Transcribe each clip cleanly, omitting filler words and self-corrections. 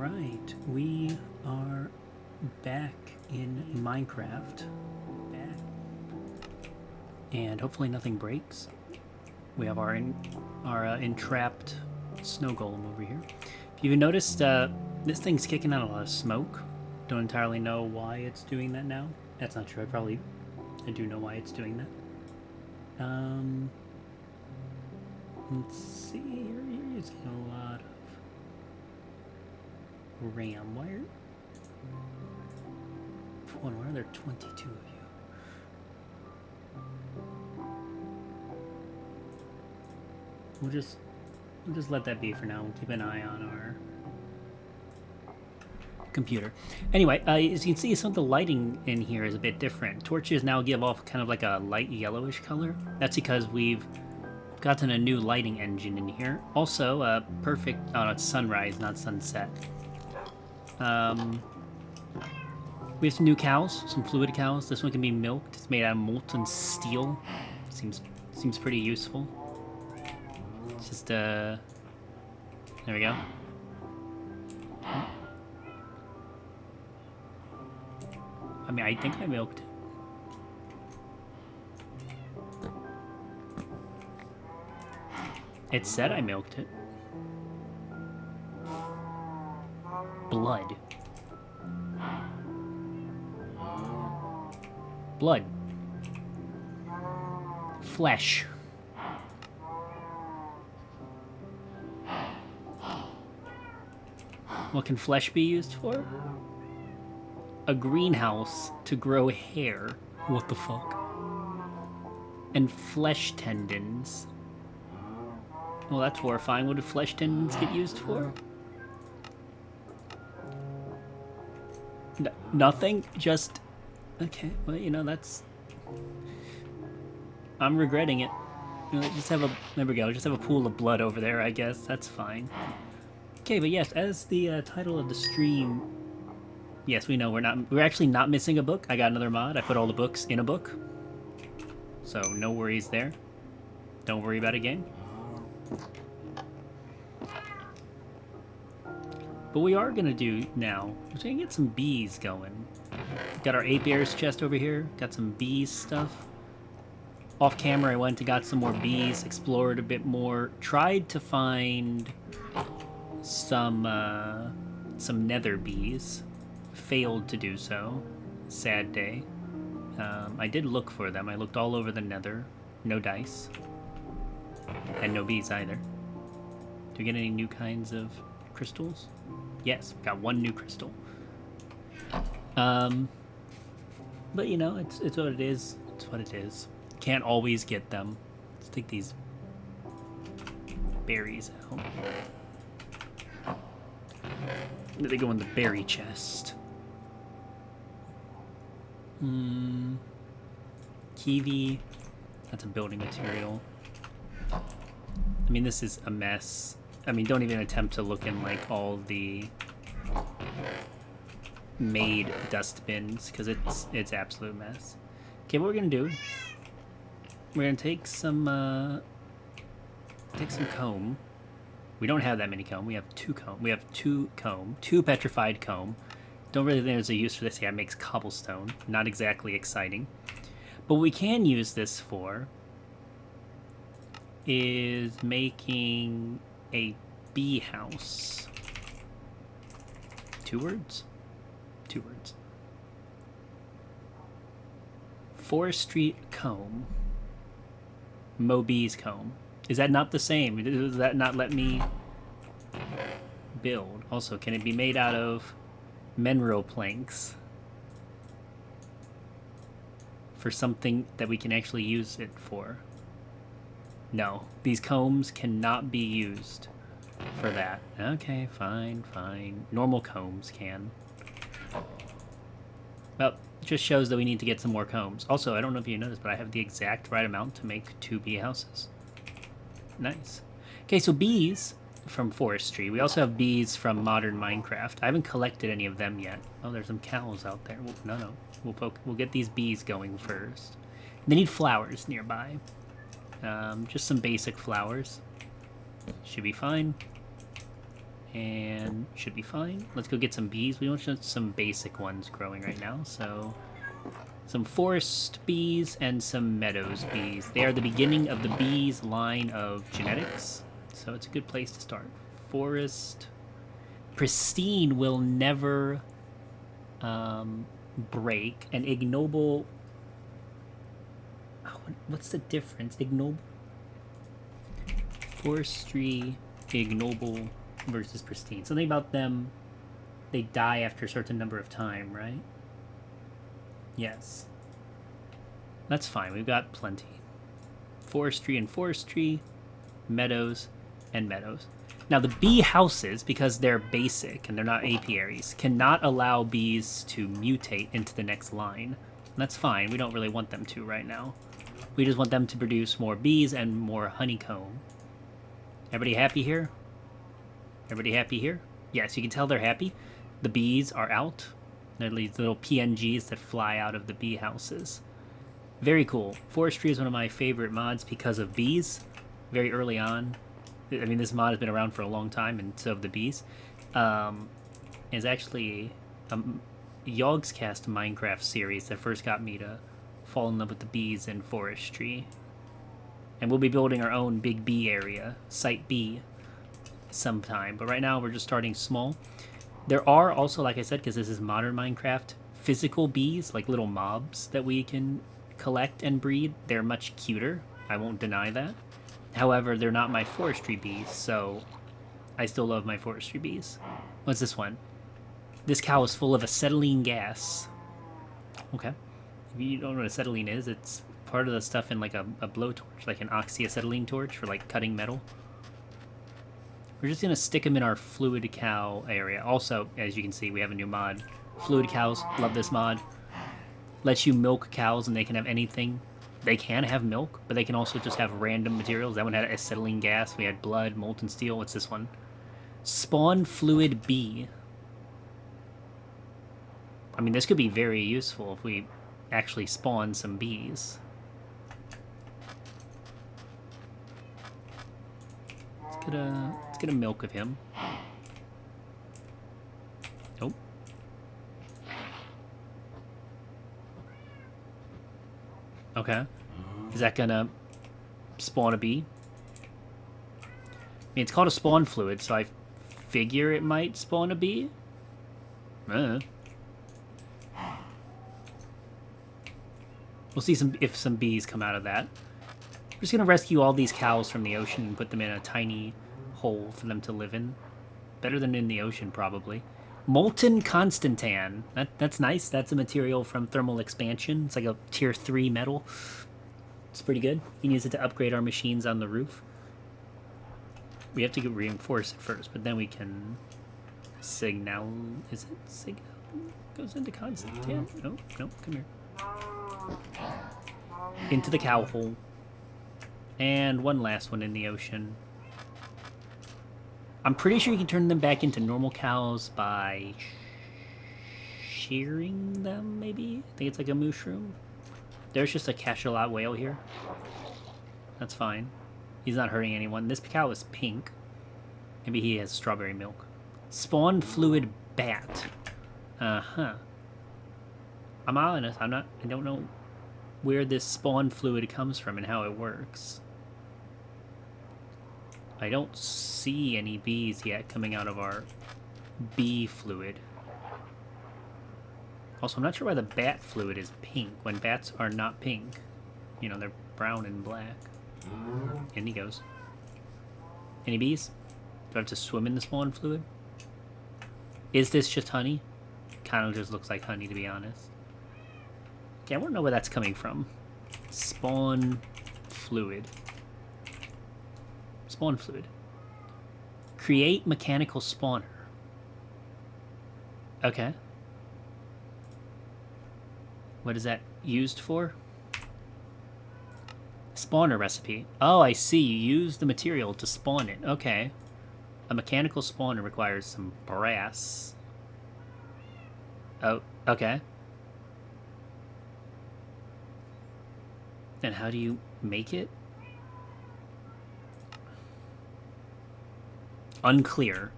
Alright, we are back in Minecraft. And hopefully nothing breaks. We have our entrapped snow golem over here. If you've noticed, this thing's kicking out a lot of smoke. Don't entirely know why it's doing that now. That's not true. I do know why it's doing that. Let's see. You're using a lot of RAM. Why are there 22 of you? We'll just let that be for now. We'll keep an eye on our computer. Anyway, as you can see, some of the lighting in here is a bit different. Torches now give off kind of like a light yellowish color. That's because we've gotten a new lighting engine in here. Also, perfect. Oh, no, it's sunrise, not sunset. We have some new cows, some fluid cows. This one can be milked. It's made out of molten steel. Seems pretty useful. It's just there we go. I mean, I think I milked it. It said I milked it. Blood. Blood. Flesh. What can flesh be used for? A greenhouse to grow hair. What the fuck? And flesh tendons. Well, that's horrifying. What do flesh tendons get used for? Nothing? Just... Okay, well, you know, that's... I'm regretting it. You know, just have a... There we go. Just have a pool of blood over there, I guess. That's fine. Okay, but yes, as the title of the stream... Yes, we know we're actually not missing a book. I got another mod. I put all the books in a book. So, no worries there. Don't worry about it, game. But we are going to do now, we're going to get some bees going. Got our apiary's chest over here. Got some bees stuff. Off camera, I went and got some more bees, explored a bit more. Tried to find some nether bees. Failed to do so. Sad day. I did look for them. I looked all over the nether. No dice. And no bees either. Do we get any new kinds of crystals? Yes, we got one new crystal. But you know, it's what it is. It's what it is. Can't always get them. Let's take these berries out. They go in the berry chest. Kiwi. That's a building material. I mean, this is a mess. I mean, don't even attempt to look in, like, all the made dust bins, because it's absolute mess. Okay, what we're going to do, we're going to take some comb. We don't have that many comb. We have two comb. We have two petrified comb. Don't really think there's a use for this. Yeah, it makes cobblestone. Not exactly exciting. But what we can use this for is making a bee house. 2 words? 2 words. Forestry comb. Mobee's comb. Is that not the same? Does that not let me build? Also, can it be made out of mineral planks for something that we can actually use it for? No, these combs cannot be used for that. Okay, fine. Normal combs can. Well, it just shows that we need to get some more combs. Also, I don't know if you noticed, but I have the exact right amount to make 2 bee houses. Nice. Okay, so bees from forestry. We also have bees from modern Minecraft. I haven't collected any of them yet. Oh, there's some cows out there. No. We'll get these bees going first. They need flowers nearby. Just some basic flowers. Should be fine. And should be fine. Let's go get some bees. We want some basic ones growing right now, so some forest bees and some meadows bees. They are the beginning of the bees line of genetics, so it's a good place to start. Forest. Pristine will never break, and ignoble. Oh, what's the difference? Ignoble. Forestry, ignoble versus pristine. Something about them, they die after a certain number of time, right? Yes. That's fine. We've got plenty. Forestry and forestry, meadows and meadows. Now the bee houses, because they're basic and they're not apiaries, cannot allow bees to mutate into the next line. And that's fine. We don't really want them to right now. We just want them to produce more bees and more honeycomb. Everybody happy here? Everybody happy here? Yes, you can tell they're happy. The bees are out. They're these little PNGs that fly out of the bee houses. Very cool. Forestry is one of my favorite mods because of bees. Very early on. I mean, this mod has been around for a long time, and so have the bees. It's actually a Yogscast Minecraft series that first got me to fall in love with the bees and forestry. And we'll be building our own big bee area, Site B, sometime. But right now, we're just starting small. There are also, like I said, because this is modern Minecraft, physical bees, like little mobs that we can collect and breed. They're much cuter. I won't deny that. However, they're not my forestry bees, so I still love my forestry bees. What's this one? This cow is full of acetylene gas. Okay. If you don't know what acetylene is, it's part of the stuff in like a blowtorch, like an oxyacetylene torch for like cutting metal. We're just going to stick them in our fluid cow area. Also, as you can see, we have a new mod. Fluid cows, love this mod. Lets you milk cows and they can have anything. They can have milk, but they can also just have random materials. That one had acetylene gas. We had blood, molten steel. What's this one? Spawn fluid bee. I mean, this could be very useful if we actually spawn some bees. Let's get a milk of him. Oh. Okay. Is that gonna spawn a bee? I mean, it's called a spawn fluid, so I figure it might spawn a bee. We'll see if some bees come out of that. We're just gonna rescue all these cows from the ocean and put them in a tiny hole for them to live in. Better than in the ocean, probably. Molten Constantan. That's nice. That's a material from thermal expansion. It's like a tier 3 metal. It's pretty good. You can use it to upgrade our machines on the roof. We have to reinforce it first, but then we can signal. Is it signal? Goes into Constantan? No, no, come here. Into the cow hole. And one last one in the ocean. I'm pretty sure you can turn them back into normal cows by shearing them, maybe? I think it's like a mushroom. There's just a cachalot whale here. That's fine. He's not hurting anyone. This cow is pink. Maybe he has strawberry milk. Spawn fluid bat. Uh-huh. I'm honest. I don't know where this spawn fluid comes from and how it works. I don't see any bees yet coming out of our bee fluid. Also, I'm not sure why the bat fluid is pink when bats are not pink. You know, they're brown and black. And he goes. Any bees? Do I have to swim in the spawn fluid? Is this just honey? Kind of just looks like honey, to be honest. Okay, I want to know where that's coming from. Spawn fluid. Spawn fluid. Create mechanical spawner. Okay. What is that used for? Spawner recipe. Oh, I see. You use the material to spawn it. Okay. A mechanical spawner requires some brass. Oh, okay. And how do you make it? Unclear.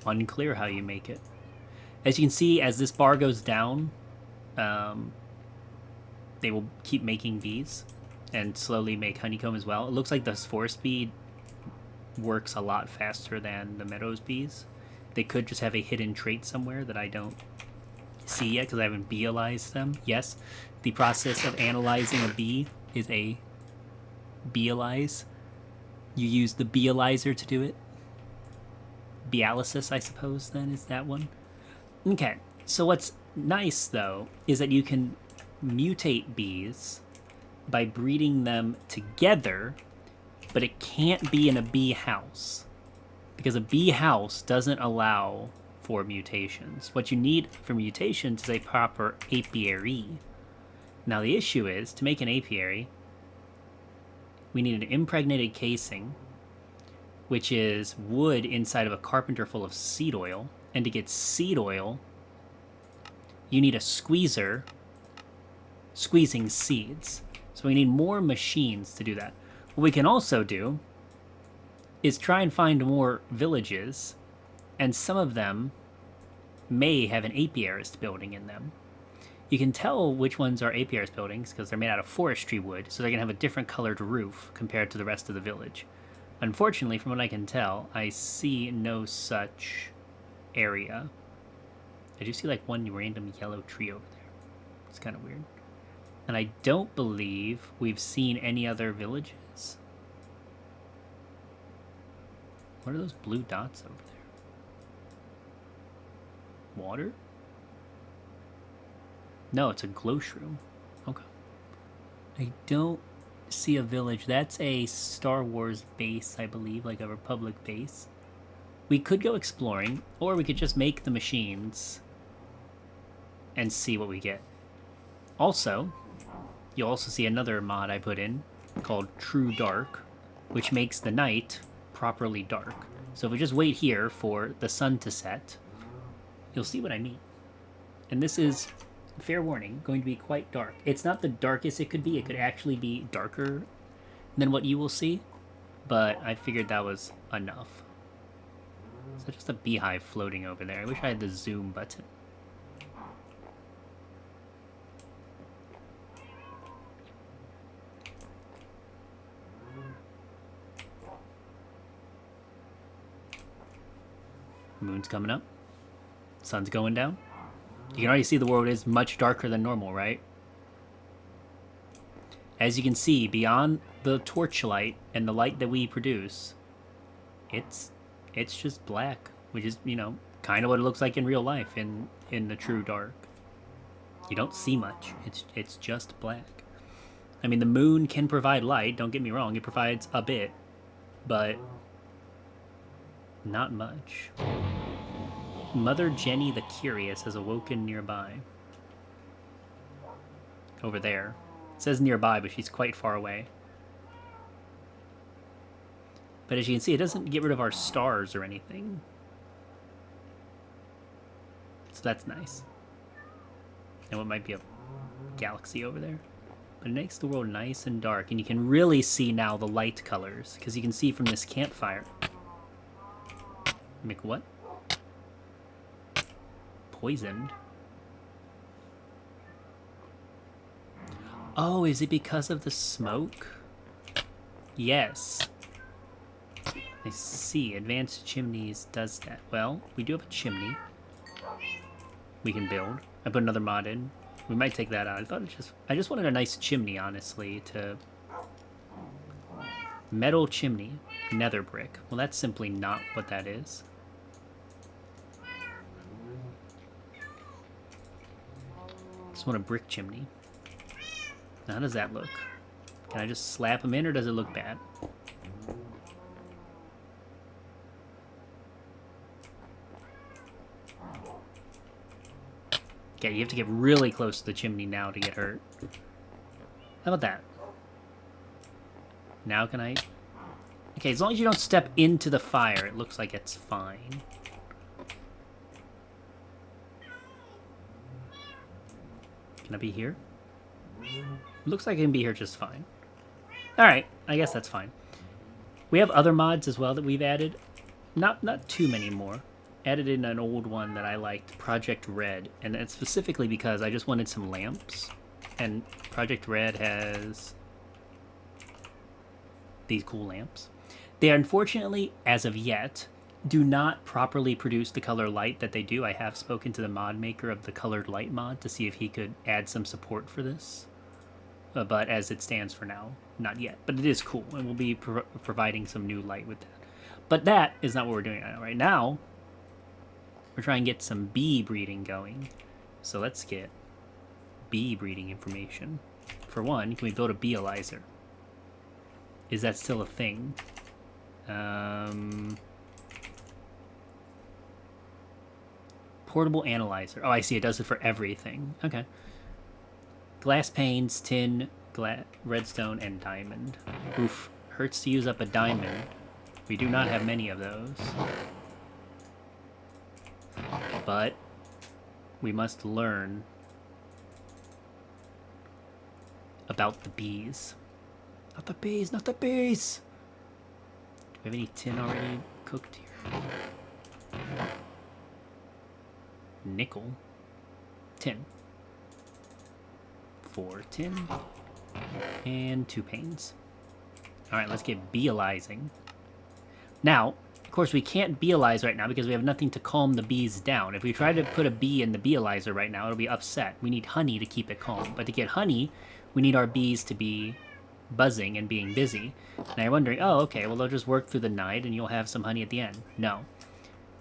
unclear how you make it. As you can see, as this bar goes down, they will keep making bees and slowly make honeycomb as well. It looks like the forest bee works a lot faster than the meadows bees. They could just have a hidden trait somewhere that I don't see yet because I haven't beealized them. Yes, the process of analyzing a bee is a beealize. You use the beealizer to do it. Bealysis, I suppose, then, is that one. Okay, so what's nice, though, is that you can mutate bees by breeding them together, but it can't be in a bee house because a bee house doesn't allow for mutations. What you need for mutations is a proper apiary. Now the issue is, to make an apiary, we need an impregnated casing, which is wood inside of a carpenter full of seed oil. And to get seed oil, you need a squeezer squeezing seeds. So we need more machines to do that. What we can also do is try and find more villages, and some of them may have an apiarist building in them. You can tell which ones are apiarist buildings because they're made out of forestry wood, so they're going to have a different colored roof compared to the rest of the village. Unfortunately, from what I can tell, I see no such area. I do see like one random yellow tree over there. It's kind of weird. And I don't believe we've seen any other villages. What are those blue dots over there? Water? No, it's a glow shroom. Okay. I don't see a village. That's a Star Wars base, I believe, like a Republic base. We could go exploring, or we could just make the machines and see what we get. Also, you'll also see another mod I put in called True Dark, which makes the night properly dark. So if we just wait here for the sun to set, you'll see what I mean. And this is, fair warning, going to be quite dark. It's not the darkest it could be. It could actually be darker than what you will see, but I figured that was enough. So just a beehive floating over there. I wish I had the zoom button. Moon's coming up. Sun's going down. You can already see the world is much darker than normal, right? As you can see, beyond the torchlight and the light that we produce, it's just black, which is, you know, kind of what it looks like in real life in the true dark. You don't see much. It's just black. I mean, the moon can provide light, don't get me wrong, it provides a bit, but not much. Mother Jenny the Curious has awoken nearby. Over there. It says nearby, but she's quite far away. But as you can see, it doesn't get rid of our stars or anything. So that's nice. And what might be a galaxy over there. But it makes the world nice and dark. And you can really see now the light colors, because you can see from this campfire. Make what? Poisoned. Oh, is it because of the smoke? Yes. I see. Advanced chimneys does that. Well, we do have a chimney we can build. I put another mod in. We might take that out. I just wanted a nice chimney, honestly, to... Metal chimney. Nether brick. Well, that's simply not what that is. Just want a brick chimney. Now, how does that look? Can I just slap them in, or does it look bad? Okay, you have to get really close to the chimney now to get hurt. How about that? Now can I... Okay, as long as you don't step into the fire, it looks like it's fine. Can I be here? Looks like I can be here just fine. Alright, I guess that's fine. We have other mods as well that we've added. Not too many more. added in an old one that I liked, Project Red, and it's specifically because I just wanted some lamps, and Project Red has these cool lamps. They unfortunately, as of yet, do not properly produce the color light that they do. I have spoken to the mod maker of the colored light mod to see if he could add some support for this. But as it stands for now, not yet. But it is cool, and we'll be providing some new light with that. But that is not what we're doing right now. We're trying to get some bee breeding going. So let's get bee breeding information. For one, can we build a beealyzer? Is that still a thing? Portable analyzer. Oh, I see. It does it for everything. Okay. Glass panes, tin, redstone, and diamond. Oof. Hurts to use up a diamond. We do not have many of those. But we must learn about the bees. Not the bees, not the bees! Do we have any tin already cooked here? Nickel. Tin. 4 tin. And 2 panes. Alright, let's get beealizing. Now, of course, we can't beealize right now because we have nothing to calm the bees down. If we try to put a bee in the beealizer right now, it'll be upset. We need honey to keep it calm. But to get honey, we need our bees to be buzzing and being busy. Now you're wondering, oh, okay, well, they'll just work through the night and you'll have some honey at the end. No.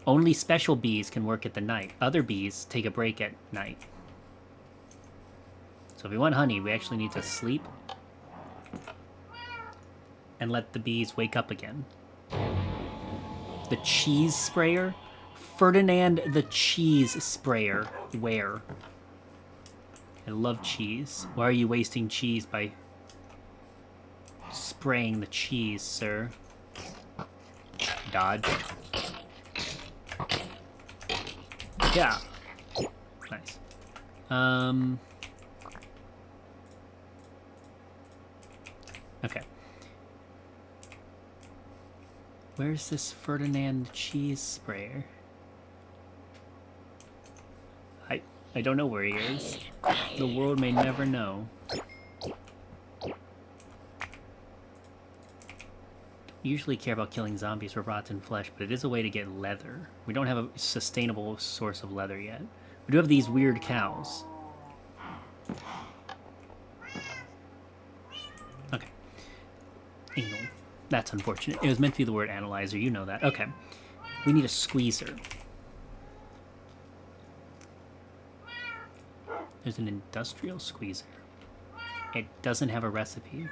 Only special bees can work at the night. Other bees take a break at night. So if we want honey, we actually need to sleep and let the bees wake up again. The cheese sprayer? Ferdinand the cheese sprayer. Where? I love cheese. Why are you wasting cheese by spraying the cheese, sir? Dodge. Yeah. Nice. Okay. Where's this Ferdinand cheese sprayer? I don't know where he is. The world may never know. Don't usually care about killing zombies for rotten flesh, but it is a way to get leather. We don't have a sustainable source of leather yet. We do have these weird cows. Okay. Anal. That's unfortunate. It was meant to be the word analyzer, you know that. Okay. We need a squeezer. There's an industrial squeezer. It doesn't have a recipe.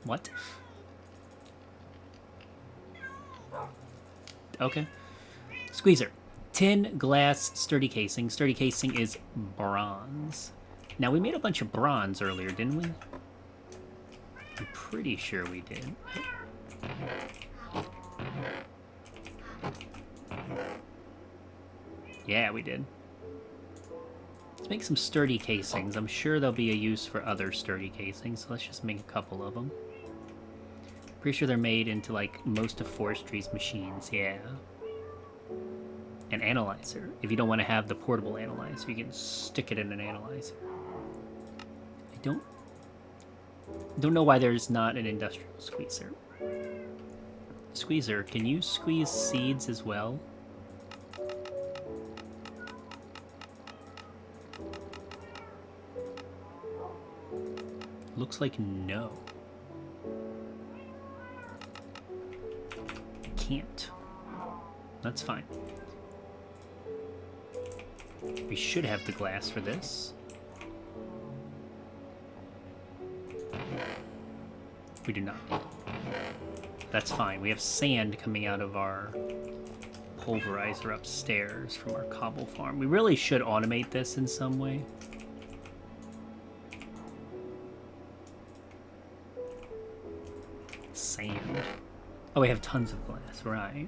What? Okay. Squeezer. Tin, glass, sturdy casing. Sturdy casing is bronze. Now, we made a bunch of bronze earlier, didn't we? I'm pretty sure we did. Yeah, we did. Let's make some sturdy casings. I'm sure there'll be a use for other sturdy casings, so let's just make a couple of them. Pretty sure they're made into, like, most of forestry's machines, yeah. An analyzer. If you don't want to have the portable analyzer, you can stick it in an analyzer. I don't know why there's not an industrial squeezer. Squeezer, can you squeeze seeds as well? Looks like no. Can't. That's fine. We should have the glass for this. We do not. That's fine. We have sand coming out of our pulverizer upstairs from our cobble farm. We really should automate this in some way. Sand. Oh, we have tons of glass, right.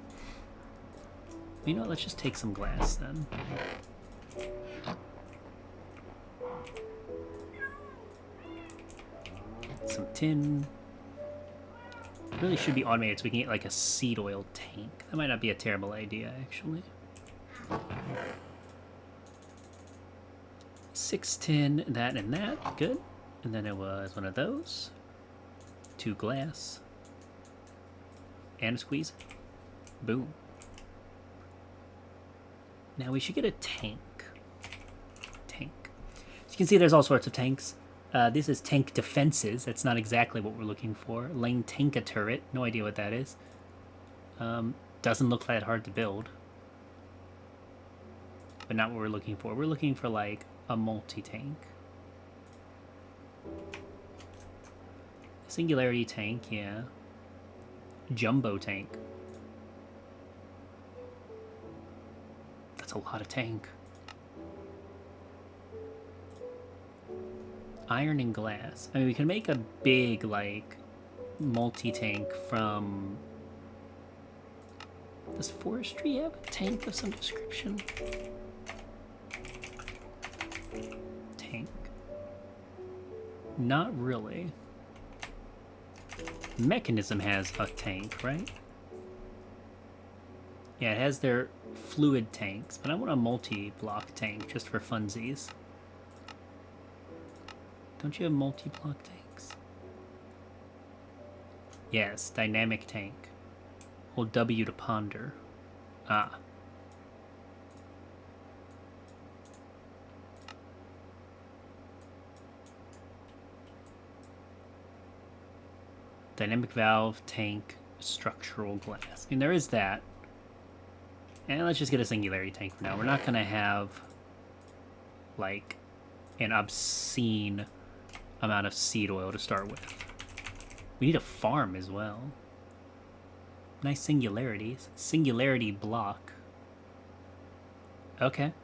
You know what, let's just take some glass then. Some tin. Really should be automated so we can get like a seed oil tank. That might not be a terrible idea, actually. 6 tin, that and that, good. And then it was one of those. 2 glass. And a squeeze. Boom. Now we should get a tank. Tank. As you can see, there's all sorts of tanks. This is tank defenses. That's not exactly what we're looking for. Lane tanka turret. No idea what that is. Doesn't look that hard to build. But not what we're looking for. We're looking for, like, a multi-tank. Singularity tank, yeah. Jumbo tank. That's a lot of tank. Iron and glass. I mean, we can make a big, like, multi-tank from... Does forestry have a tank of some description? Tank. Not really. Mechanism has a tank, right? Yeah, it has their fluid tanks, but I want a multi-block tank just for funsies. Don't you have multi-block tanks? Yes, dynamic tank. Hold W to ponder. Ah. Dynamic valve, tank, structural glass. I mean, there is that. And let's just get a singularity tank for now. We're not going to have, like, an obscene amount of seed oil to start with. We need a farm as well. Nice singularities. Singularity block. Okay.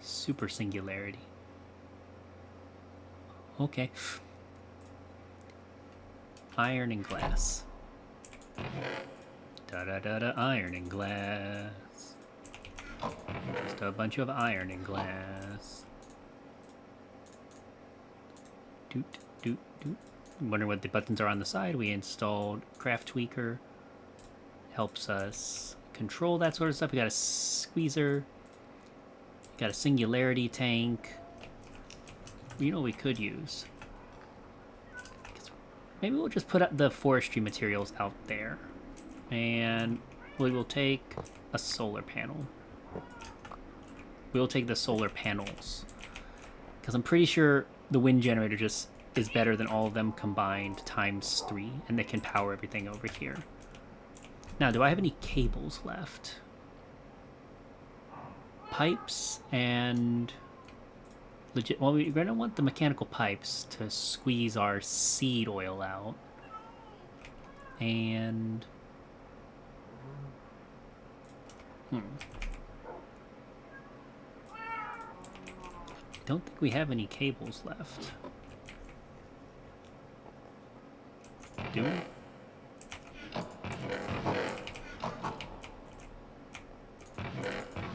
Super singularity. Okay. Iron and glass. Da-da-da-da, iron and glass. Just a bunch of iron and glass. Doot, doot, doot. I'm wondering what the buttons are on the side. We installed Craft Tweaker. Helps us control that sort of stuff. We got a squeezer. Got a singularity tank. You know what we could use? Maybe we'll just put up the forestry materials out there. And we will take a solar panel. We will take the solar panels. Because I'm pretty sure the wind generator just is better than all of them combined times 3. And they can power everything over here. Now, do I have any cables left? Pipes and... legit. Well, we're going to want the mechanical pipes to squeeze our seed oil out. And... don't think we have any cables left. Do we?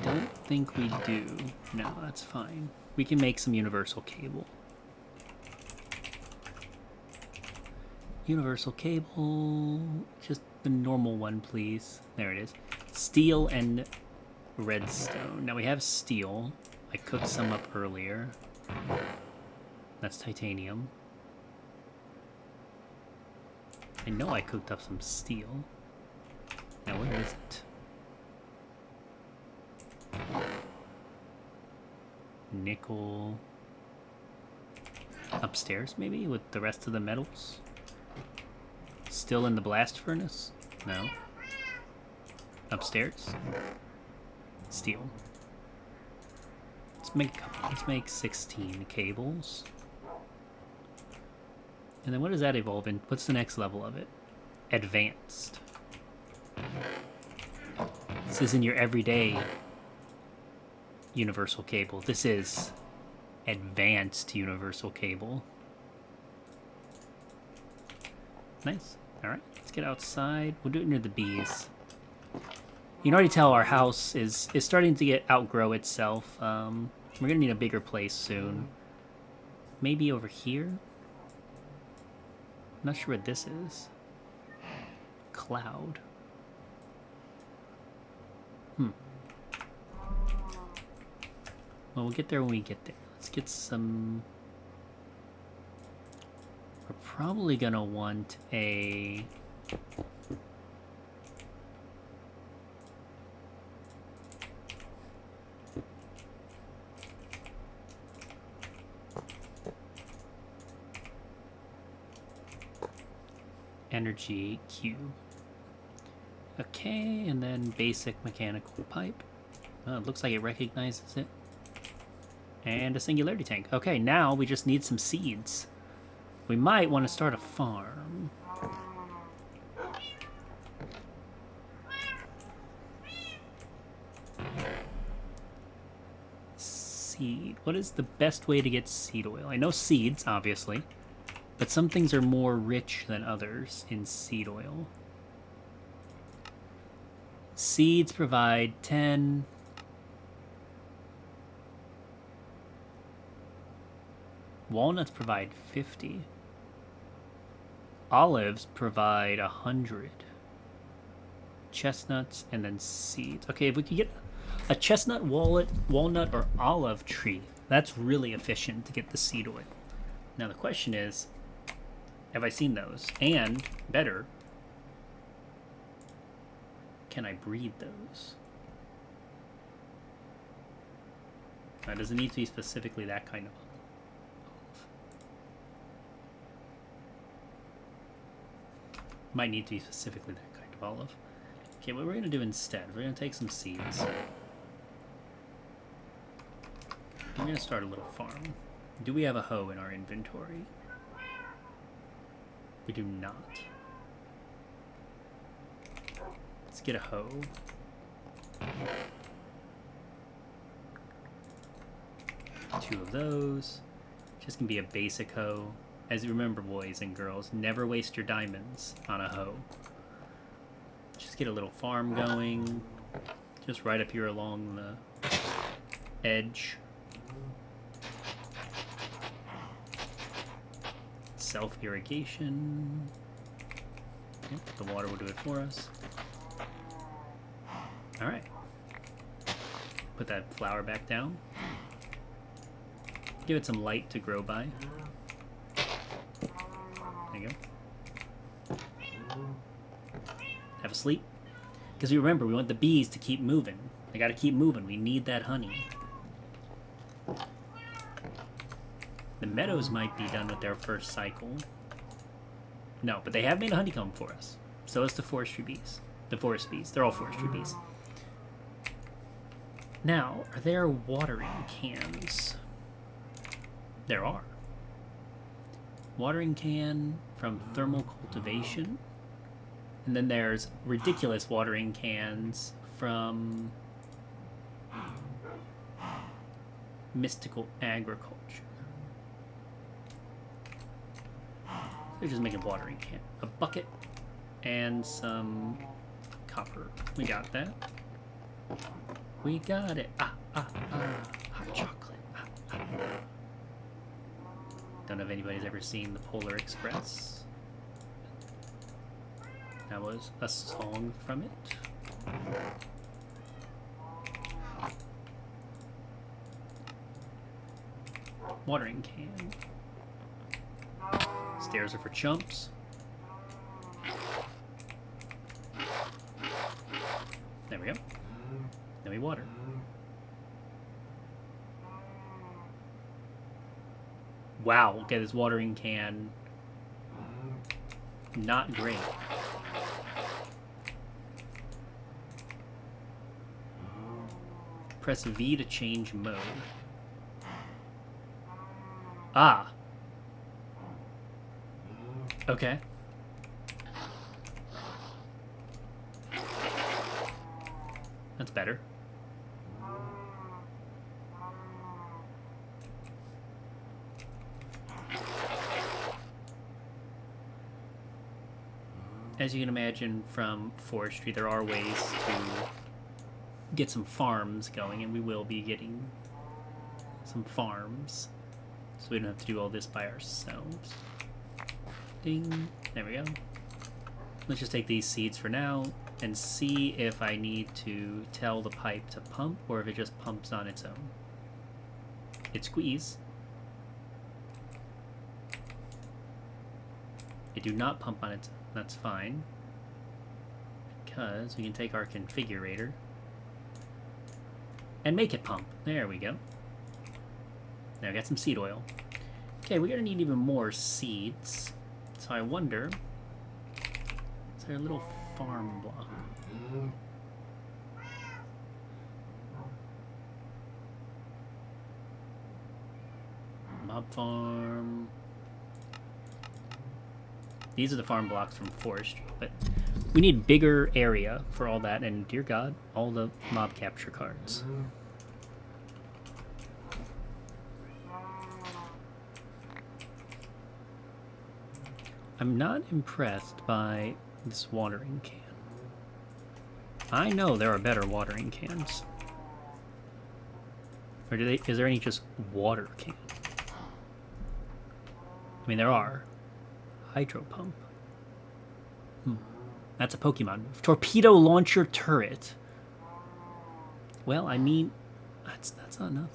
Don't think we do. No, that's fine. We can make some universal cable. Universal cable, just the normal one, please. There it is. Steel and redstone. Now we have steel. I cooked some up earlier. That's titanium. I know I cooked up some steel. Now where is it? Nickel. Upstairs, maybe, with the rest of the metals? Still in the blast furnace? No. Upstairs? Steel. Let's make 16 cables. And then what does that evolve in? What's the next level of it? Advanced. This isn't your everyday universal cable. This is advanced universal cable. Nice. Alright, let's get outside. We'll do it near the bees. You can already tell our house is starting to outgrow itself. We're gonna need a bigger place soon. Maybe over here? Not sure what this is. Cloud. Well, we'll get there when we get there. Let's get some... We're probably gonna want a... energy cube. Okay, and then basic mechanical pipe. Oh, it looks like it recognizes it. And a singularity tank. Okay, now we just need some seeds. We might want to start a farm. Seed. What is the best way to get seed oil? I know seeds, obviously. But some things are more rich than others in seed oil. Seeds provide 10. Walnuts provide 50. Olives provide 100. Chestnuts and then seeds. Okay, if we could get a chestnut, walnut, or olive tree, that's really efficient to get the seed oil. Now the question is, have I seen those? And, better, can I breed those? Now, does it need to be specifically that kind of olive? Might need to be specifically that kind of olive. Okay, what we're going to do instead, we're going to take some seeds. I'm going to start a little farm. Do we have a hoe in our inventory? We do not. Let's get a hoe. Two of those. Just gonna be a basic hoe. As you remember, boys and girls, never waste your diamonds on a hoe. Just get a little farm going. Just right up here along the edge. Self-irrigation. Yep, the water will do it for us. Alright. Put that flower back down. Give it some light to grow by. There you go. Have a sleep. Because you remember, we want the bees to keep moving. They gotta keep moving. We need that honey. The meadows might be done with their first cycle. No, but they have made a honeycomb for us. So is the forestry bees. The forest bees. They're all forestry bees. Now, are there watering cans? There are. Watering can from thermal cultivation. And then there's ridiculous watering cans from mystical agriculture. They're just making watering can. A bucket and some copper. We got that. We got it. Hot chocolate. Don't know if anybody's ever seen the Polar Express. That was a song from it. Watering can. Stairs are for chumps. There we go. Then we water. Wow, okay, this watering can. Not great. Press V to change mode. Ah. Okay. That's better. As you can imagine from forestry, there are ways to get some farms going, and we will be getting some farms. so we don't have to do all this by ourselves. Ding. There we go. Let's just take these seeds for now and see if I need to tell the pipe to pump or if it just pumps on its own. It squeeze. It do not pump on its own. That's fine. Because we can take our configurator and make it pump. There we go. Now I got some seed oil. Okay, we're gonna need even more seeds. So I wonder, is there a little farm block? Mob farm. These are the farm blocks from forestry, but we need bigger area for all that, and dear God, all the mob capture cards. I'm not impressed by this watering can. I know there are better watering cans. Or is there any just water can? I mean, there are. Hydro pump. That's a Pokemon move. Torpedo launcher turret. Well, I mean, that's not nothing.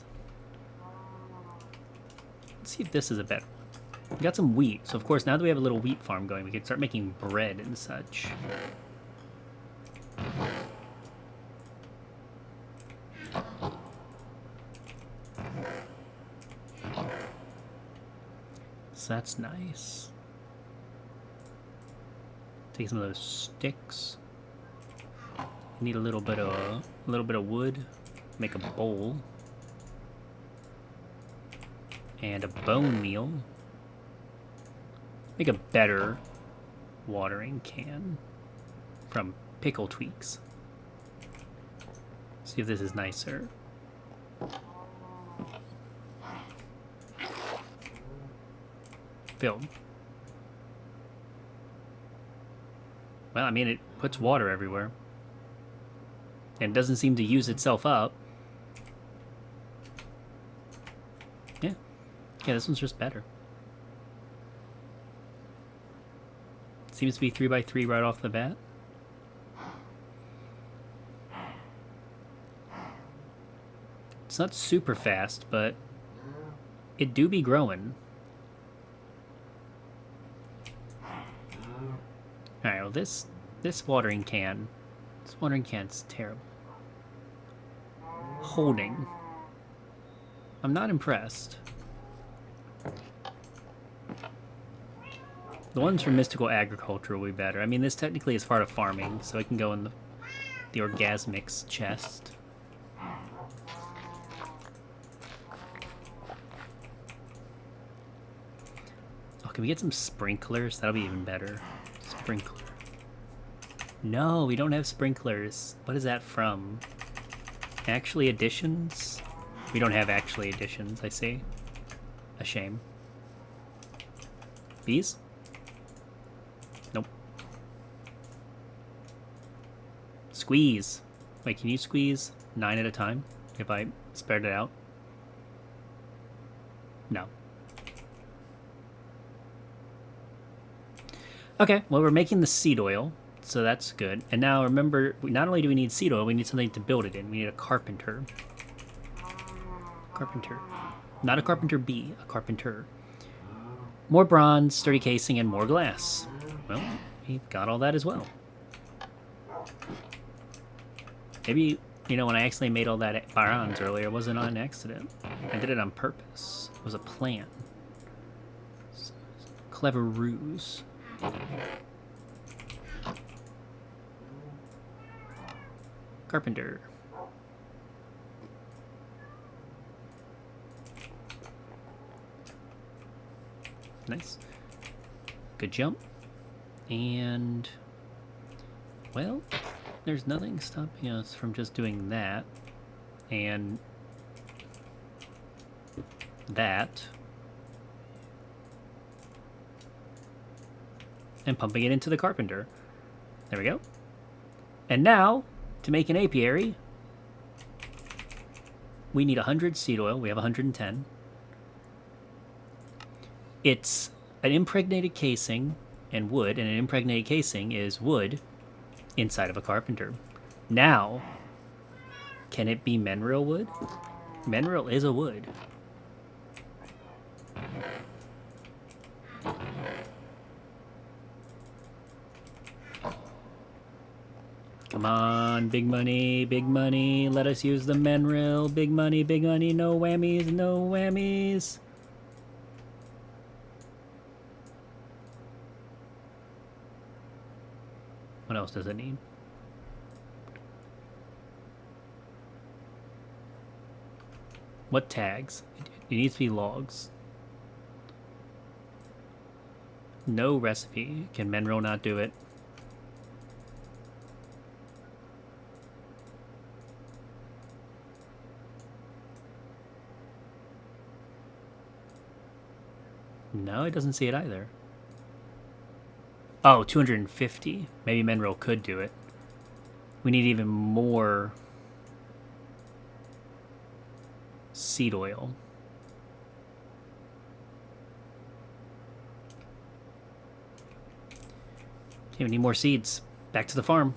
Let's see if this is a better one. We got some wheat, so of course now that we have a little wheat farm going, we can start making bread and such. So that's nice. Take some of those sticks. Need a little bit of wood. Make a bowl. And a bone meal. Make a better watering can from Pickle Tweaks. See if this is nicer. Filled. Well, I mean, it puts water everywhere. And doesn't seem to use itself up. Yeah. Yeah, this one's just better. Seems to be 3x3 right off the bat. It's not super fast, but it do be growing. Alright, well this watering can's terrible. Holding. I'm not impressed. The ones from Mystical Agriculture will be better. I mean, this technically is part of farming, so it can go in the Orgasmics chest. Oh, can we get some sprinklers? That'll be even better. Sprinkler. No, we don't have sprinklers. What is that from? Actually Additions? We don't have Actually Additions, I see. A shame. Bees? Nope. Squeeze. Wait, can you squeeze 9 at a time if I spread it out? No. Okay, well, we're making the seed oil, so that's good. And now remember, not only do we need seed oil, we need something to build it in. We need a carpenter. Carpenter. Not a carpenter bee, a carpenter. More bronze, sturdy casing, and more glass. Well, we've got all that as well. Maybe, you know, when I accidentally made all that bronze earlier, it wasn't on an accident. I did it on purpose. It was a plan. Clever ruse. Carpenter. Nice. Good jump. And, well, there's nothing stopping us from just doing that. And that. And pumping it into the carpenter. There we go. And now, to make an apiary, we need 100 seed oil. We have 110. It's an impregnated casing and wood, and an impregnated casing is wood inside of a carpenter. Now, can it be mineral wood? Mineral is a wood. Come on, big money, let us use the mineral. Big money, no whammies, no whammies. What else does it need? What tags? It needs to be logs. No recipe. Can Menro not do it? No, it doesn't see it either. Oh, 250. Maybe Menro could do it. We need even more seed oil. Okay, we need more seeds. Back to the farm.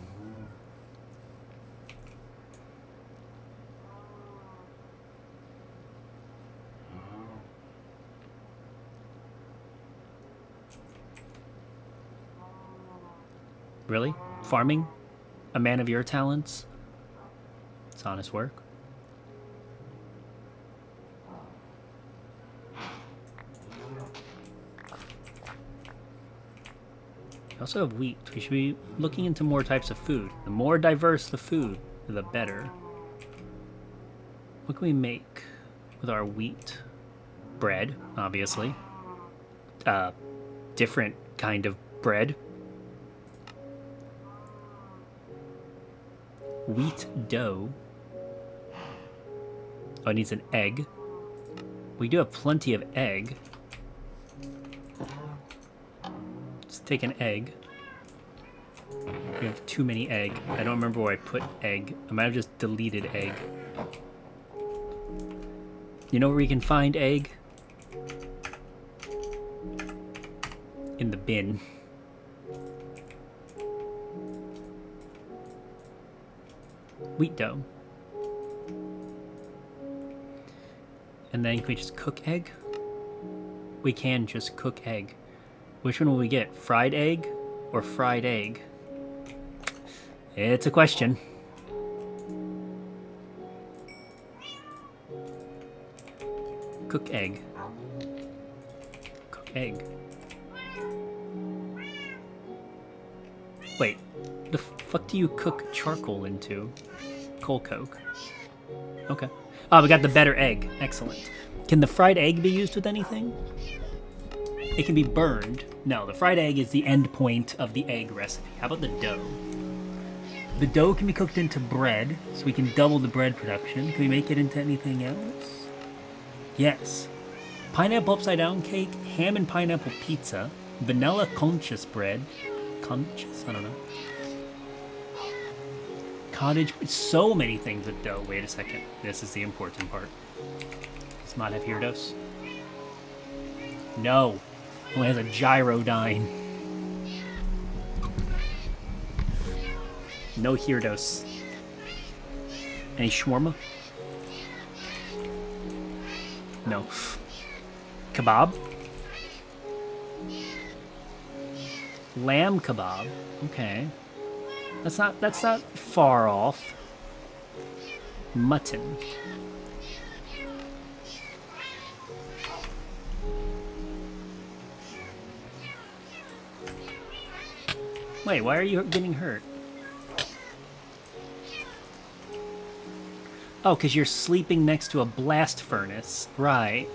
Really? Farming? A man of your talents? It's honest work. We also have wheat. We should be looking into more types of food. The more diverse the food, the better. What can we make with our wheat? Bread, obviously. Different kind of bread. Wheat dough. Oh, it needs an egg. We do have plenty of egg. Let's take an egg. We have too many egg. I don't remember where I put egg. I might have just deleted egg. You know where we can find egg? In the bin. Wheat dough. And then can we just cook egg? We can just cook egg. Which one will we get? Fried egg or fried egg? It's a question. Cook egg. Cook egg. Wait, the fuck do you cook charcoal into? Coal coke. Okay. Oh, we got the better egg. Excellent. Can the fried egg be used with anything? It can be burned. No, the fried egg is the end point of the egg recipe. How about the dough? The dough can be cooked into bread, so we can double the bread production. Can we make it into anything else? Yes. Pineapple upside down cake, ham and pineapple pizza, vanilla conchas bread. Conchas? I don't know. Cottage, so many things with dough. Wait a second. This is the important part. Does not have Hirdos? No. Only has a gyrodyne. No Hirdos. Any shawarma? No. Kebab? Lamb kebab. Okay. That's not far off. Mutton. Wait, why are you getting hurt? Oh, because you're sleeping next to a blast furnace. Right.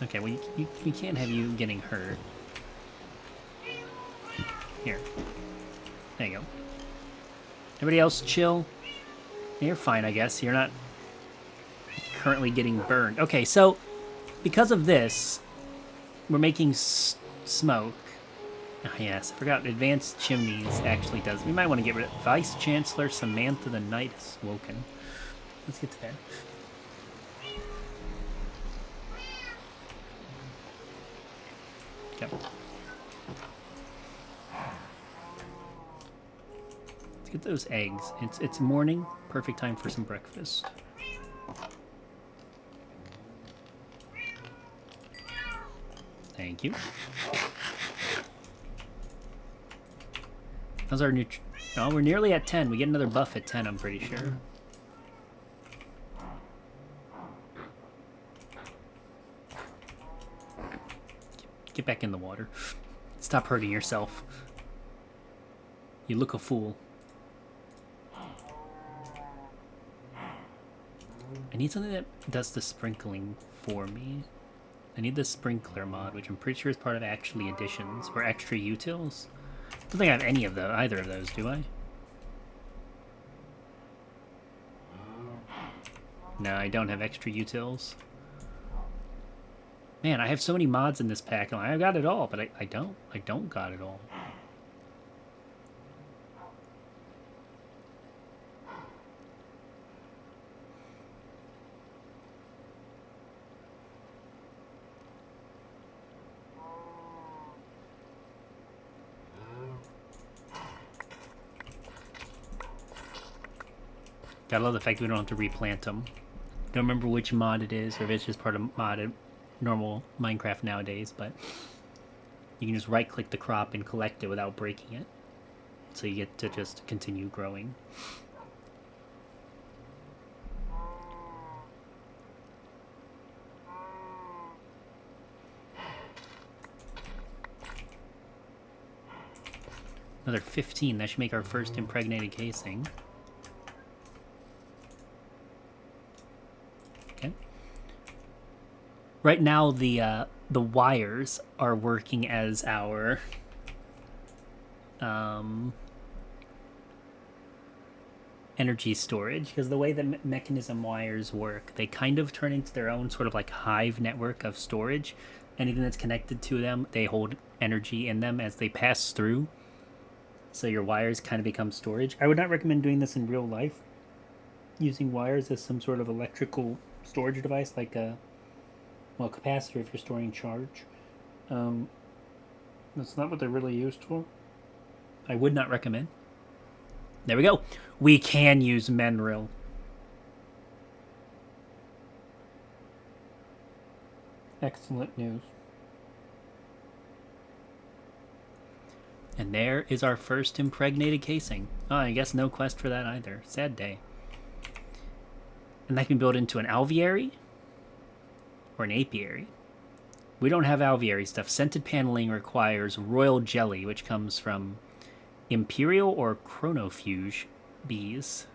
Okay, well, we can't have you getting hurt. Here. There you go. Everybody else chill? You're fine, I guess. You're not currently getting burned. Okay, so because of this, we're making smoke. Oh, yes, I forgot. Advanced chimneys actually does. We might want to get rid of Vice Chancellor Samantha the Knight has woken. Let's get to that. Okay. Let's get those eggs. It's morning. Perfect time for some breakfast. Thank you. How's our Oh, we're nearly at 10. We get another buff at 10, I'm pretty sure. Get back in the water. Stop hurting yourself. You look a fool. I need something that does the sprinkling for me. I need the sprinkler mod, which I'm pretty sure is part of actually additions or extra utils. I don't think I have any of those, either of those, do I? No, I don't have extra utils. Man, I have so many mods in this pack. I got it all, but I don't. I don't got it all. Gotta love the fact that we don't have to replant them. Don't remember which mod it is, or if it's just part of modded normal Minecraft nowadays, but you can just right-click the crop and collect it without breaking it. So you get to just continue growing. Another 15, that should make our first impregnated casing. Okay. Right now, the wires are working as our energy storage, because the way the mechanism wires work, they kind of turn into their own sort of like hive network of storage. Anything that's connected to them, they hold energy in them as they pass through. So your wires kind of become storage. I would not recommend doing this in real life, using wires as some sort of electrical storage device, like a capacitor if you're storing charge. That's not what they're really used for. I would not recommend. There we go. We can use Menril. Excellent news. And there is our first impregnated casing. Oh, I guess no quest for that either. Sad day. And that can be built into an alveary or an apiary. We don't have alveary stuff. Scented paneling requires royal jelly, which comes from imperial or chronofuge bees.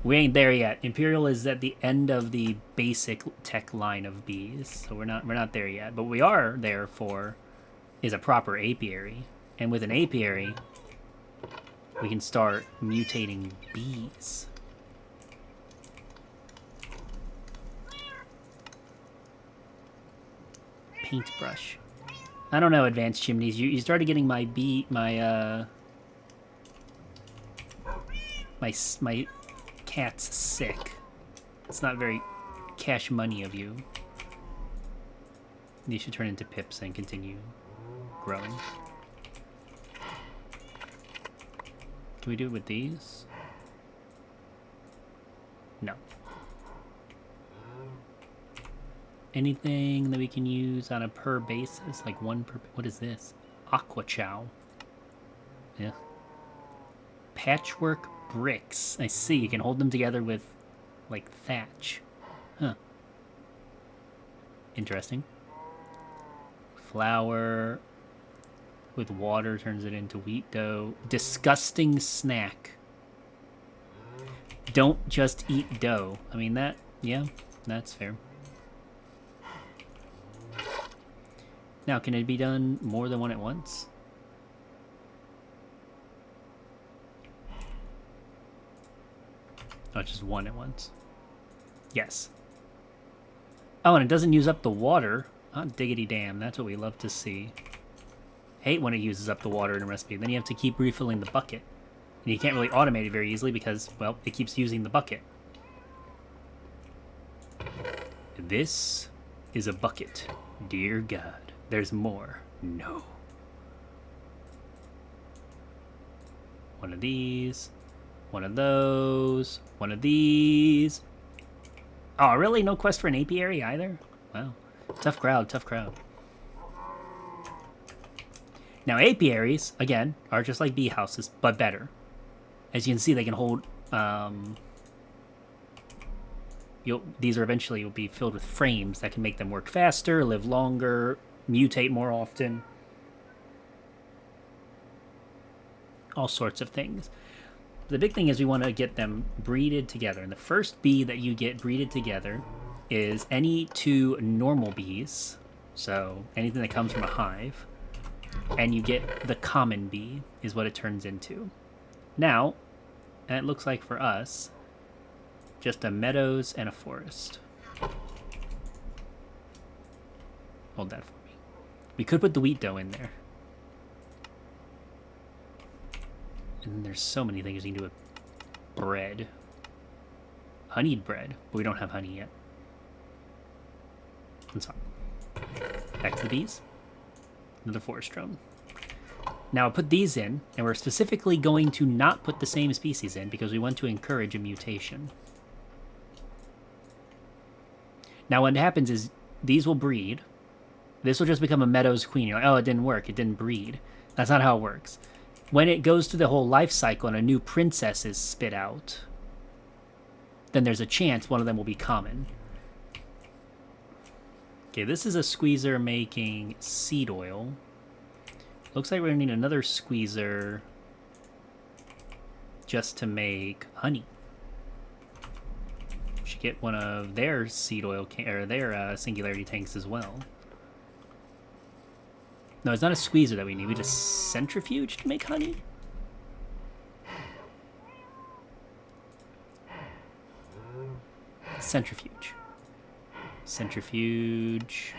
We ain't there yet. Imperial is at the end of the basic tech line of bees, so we're not there yet. But we are there for is a proper apiary, and with an apiary, we can start mutating bees. Paintbrush. I don't know, Advanced Chimneys. You started getting my my cat's sick. It's not very cash money of you. You should turn into pips and continue growing. Can we do it with these? No. Anything that we can use on a per basis? Like one per... What is this? Aqua Chow. Yeah. Patchwork bricks. I see. You can hold them together with, like, thatch. Huh. Interesting. Flour with water turns it into wheat dough. Disgusting snack. Don't just eat dough. I mean, that... Yeah, that's fair. Now, can it be done more than one at once? Oh, just one at once. Yes. Oh, and it doesn't use up the water. Oh, diggity damn, that's what we love to see. Hate when it uses up the water in a recipe. Then you have to keep refilling the bucket. And you can't really automate it very easily because, well, it keeps using the bucket. This is a bucket. Dear God, there's more. No. One of these. One of those. One of these. Oh, really? No quest for an apiary either? Wow. Tough crowd, tough crowd. Now, apiaries, again, are just like bee houses, but better. As you can see, they can hold... these are eventually will be filled with frames that can make them work faster, live longer, mutate more often. All sorts of things. The big thing is we want to get them breeded together. And the first bee that you get breeded together is any two normal bees. So anything that comes from a hive. And you get the common bee is what it turns into. Now, and it looks like for us, just a meadows and a forest. Hold that for me. We could put the wheat dough in there. And there's so many things you can do with bread. Honeyed bread, but we don't have honey yet. That's fine. Back to the bees. Another forest drone. Now I put these in, and we're specifically going to not put the same species in because we want to encourage a mutation. Now what happens is these will breed. This will just become a meadows queen. You're like, oh, it didn't work. It didn't breed. That's not how it works. When it goes through the whole life cycle and a new princess is spit out, then there's a chance one of them will be common. Okay, this is a squeezer making seed oil. Looks like we're going to need another squeezer just to make honey. We should get one of their seed oil, or their singularity tanks as well. No, it's not a squeezer that we need. We just centrifuge to make honey? Centrifuge. Centrifuge.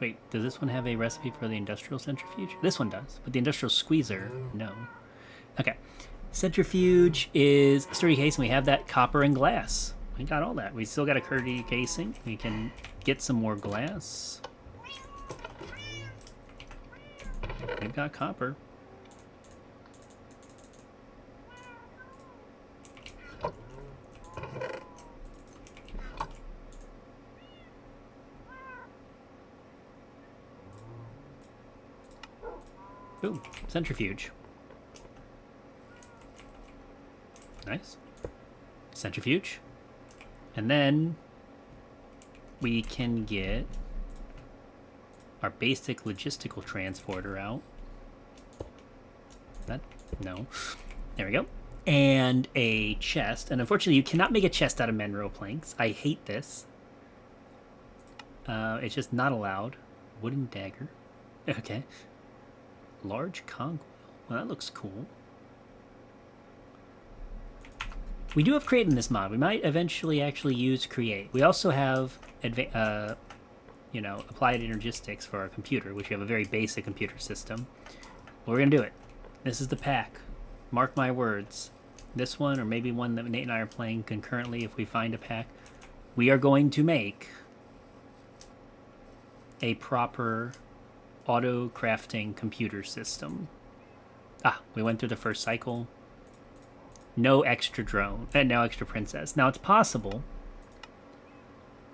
Wait, does this one have a recipe for the industrial centrifuge? This one does, but the industrial squeezer, no. Okay. Centrifuge is sturdy case, and we have that copper and glass. We got all that. We still got a sturdy casing. We can get some more glass. We've got copper. Ooh, centrifuge. Nice. Centrifuge. And then we can get our basic logistical transporter out. That, no. There we go. And a chest. And unfortunately, you cannot make a chest out of mineral planks. I hate this. It's just not allowed. Wooden dagger. Okay. Large conch wheel. Well, that looks cool. We do have create in this mod. We might eventually actually use create. We also have applied energistics for our computer, which we have a very basic computer system. But we're gonna do it. This is the pack. Mark my words. This one, or maybe one that Nate and I are playing concurrently if we find a pack. We are going to make a proper auto crafting computer system. Ah, we went through the first cycle. No extra drone, no extra princess. Now it's possible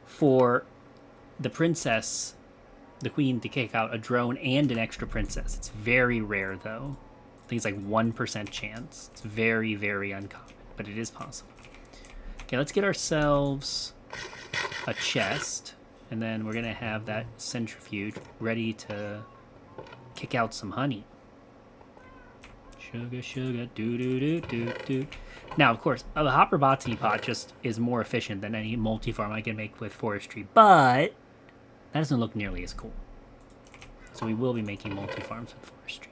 for the princess, the queen, to kick out a drone and an extra princess. It's very rare though. I think it's like 1% chance. It's very, very uncommon, but it is possible. Okay, let's get ourselves a chest. And then we're going to have that centrifuge ready to kick out some honey. Sugar, sugar, do-do-do-do-do. Now, of course, the hopper botany pot just is more efficient than any multi-farm I can make with forestry, but that doesn't look nearly as cool. So we will be making multi-farms with forestry.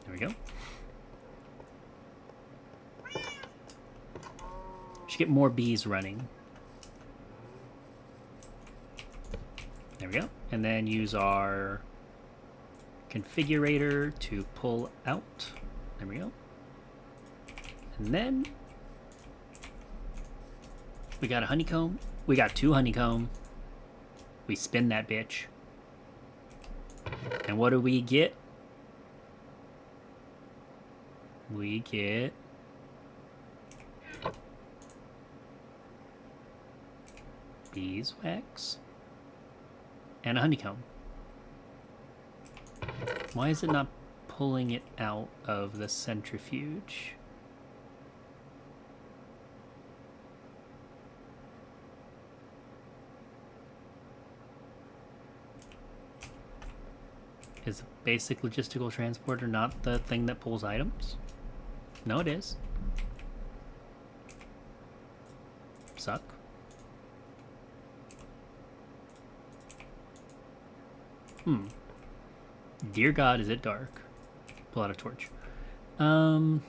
There we go. Should get more bees running. There we go. And then use our configurator to pull out. There we go. And then we got a honeycomb. We got 2 honeycomb. We spin that bitch. And what do we get? We get beeswax and a honeycomb. Why is it not pulling it out of the centrifuge? Is a basic logistical transporter not the thing that pulls items? No, it is. Suck. Dear God, is it dark? Pull out a torch. Well,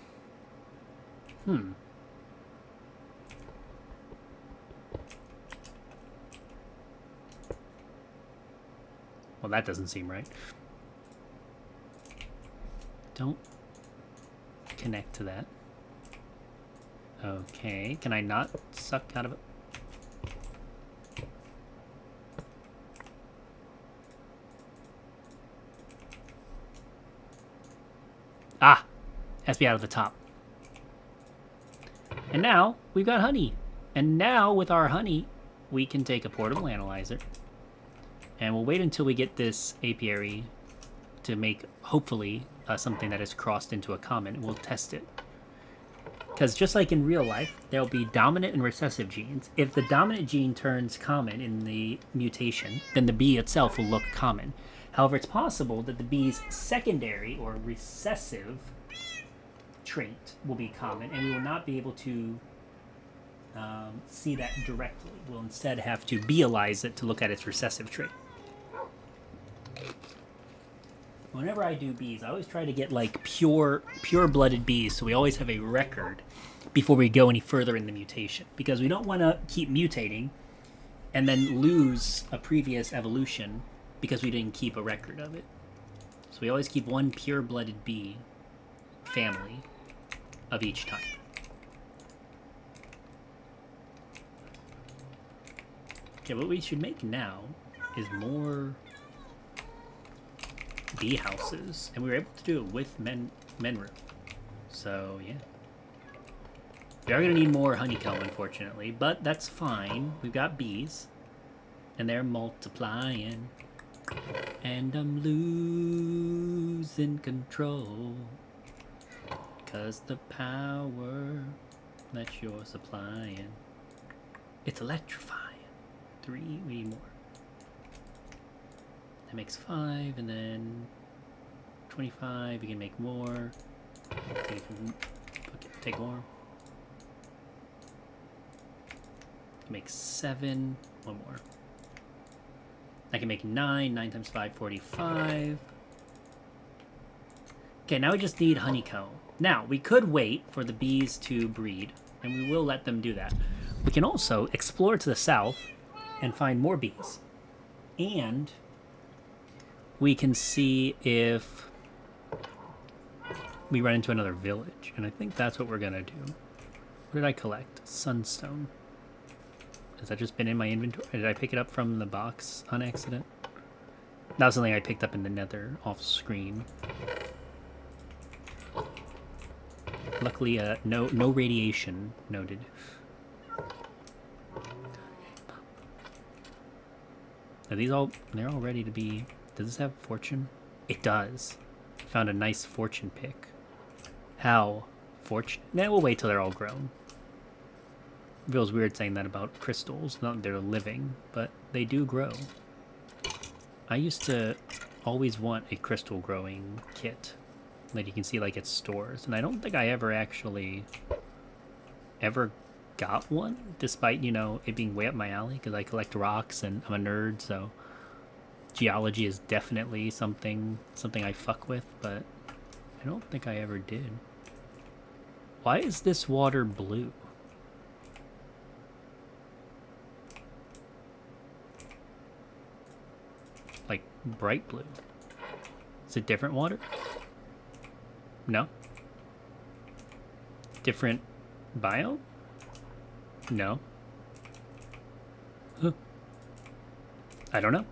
that doesn't seem right. Don't connect to that. Okay, can I not suck out of it? Ah! Has to be out of the top. And now, we've got honey. And now, with our honey, we can take a portable analyzer. And we'll wait until we get this apiary to make, hopefully, something that is crossed into a common. We'll test it. Because just like in real life, there'll be dominant and recessive genes. If the dominant gene turns common in the mutation, then the bee itself will look common. However, it's possible that the bee's secondary or recessive trait will be common, and we will not be able to see that directly. We'll instead have to beealize it to look at its recessive trait. Whenever I do bees, I always try to get like pure-blooded bees, so we always have a record before we go any further in the mutation, because we don't want to keep mutating and then lose a previous evolution because we didn't keep a record of it. So we always keep one pure-blooded bee family of each type. Okay, what we should make now is more bee houses, and we were able to do it with Menru. So yeah, we are gonna need more honeycomb, unfortunately, but that's fine. We've got bees, and they're multiplying, and I'm losing control, 'cause the power that you're supplying, it's electrifying. 3, we need more. That makes 5, and then 25, we can make more. Take more. Make 7, one more. I can make 9, 9 times 5, 45. Okay, now we just need honeycomb. Now, we could wait for the bees to breed, and we will let them do that. We can also explore to the south and find more bees. And we can see if we run into another village. And I think that's what we're going to do. What did I collect? Sunstone. Has that just been in my inventory? Did I pick it up from the box on accident? That was something I picked up in the nether off screen. Luckily, no radiation noted. Are these all... They're all ready to be... Does this have fortune? It does. Found a nice fortune pick. How fortunate. Nah, we'll wait till they're all grown. It feels weird saying that about crystals. Not that they're living, but they do grow. I used to always want a crystal growing kit that you can see like at stores. And I don't think I ever got one, despite, you know, it being way up my alley, because I collect rocks and I'm a nerd, so geology is definitely something I fuck with, but I don't think I ever did. Why is this water blue? Like bright blue. Is it different water? No. Different biome? No. Huh. I don't know.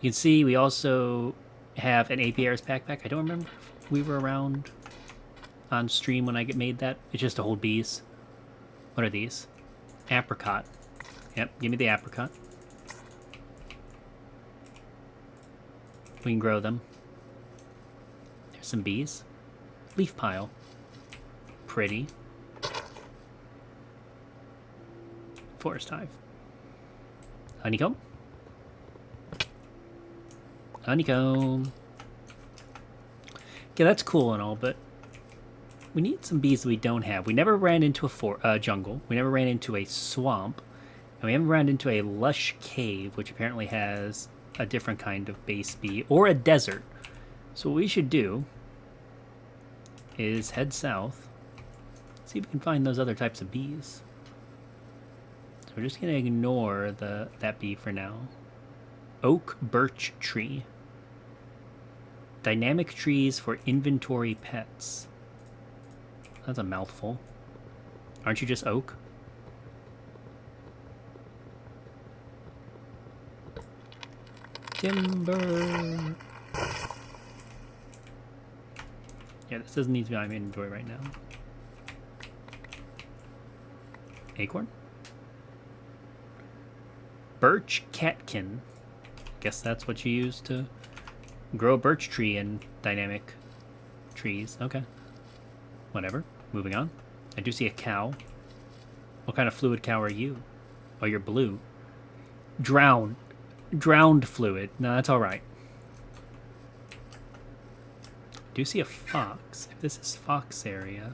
You can see we also have an apiaries backpack. I don't remember if we were around on stream when I made that. It's just to hold bees. What are these? Apricot. Yep, give me the apricot. We can grow them. There's some bees. Leaf pile. Pretty. Forest hive. Honeycomb. Honeycomb. Yeah, that's cool and all, but we need some bees that we don't have. We never ran into a jungle. We never ran into a swamp. And we haven't ran into a lush cave, which apparently has a different kind of base bee, or a desert. So what we should do is head south, see if we can find those other types of bees. So we're just going to ignore that bee for now. Oak birch tree. Dynamic trees for inventory pets. That's a mouthful. Aren't you just oak? Timber. Yeah, this doesn't need to be on my inventory right now. Acorn? Birch catkin. Guess that's what you use to grow a birch tree in dynamic trees. Okay. Whatever. Moving on. I do see a cow. What kind of fluid cow are you? Oh, you're blue. Drowned fluid. No, that's alright. Do see a fox. If this is fox area.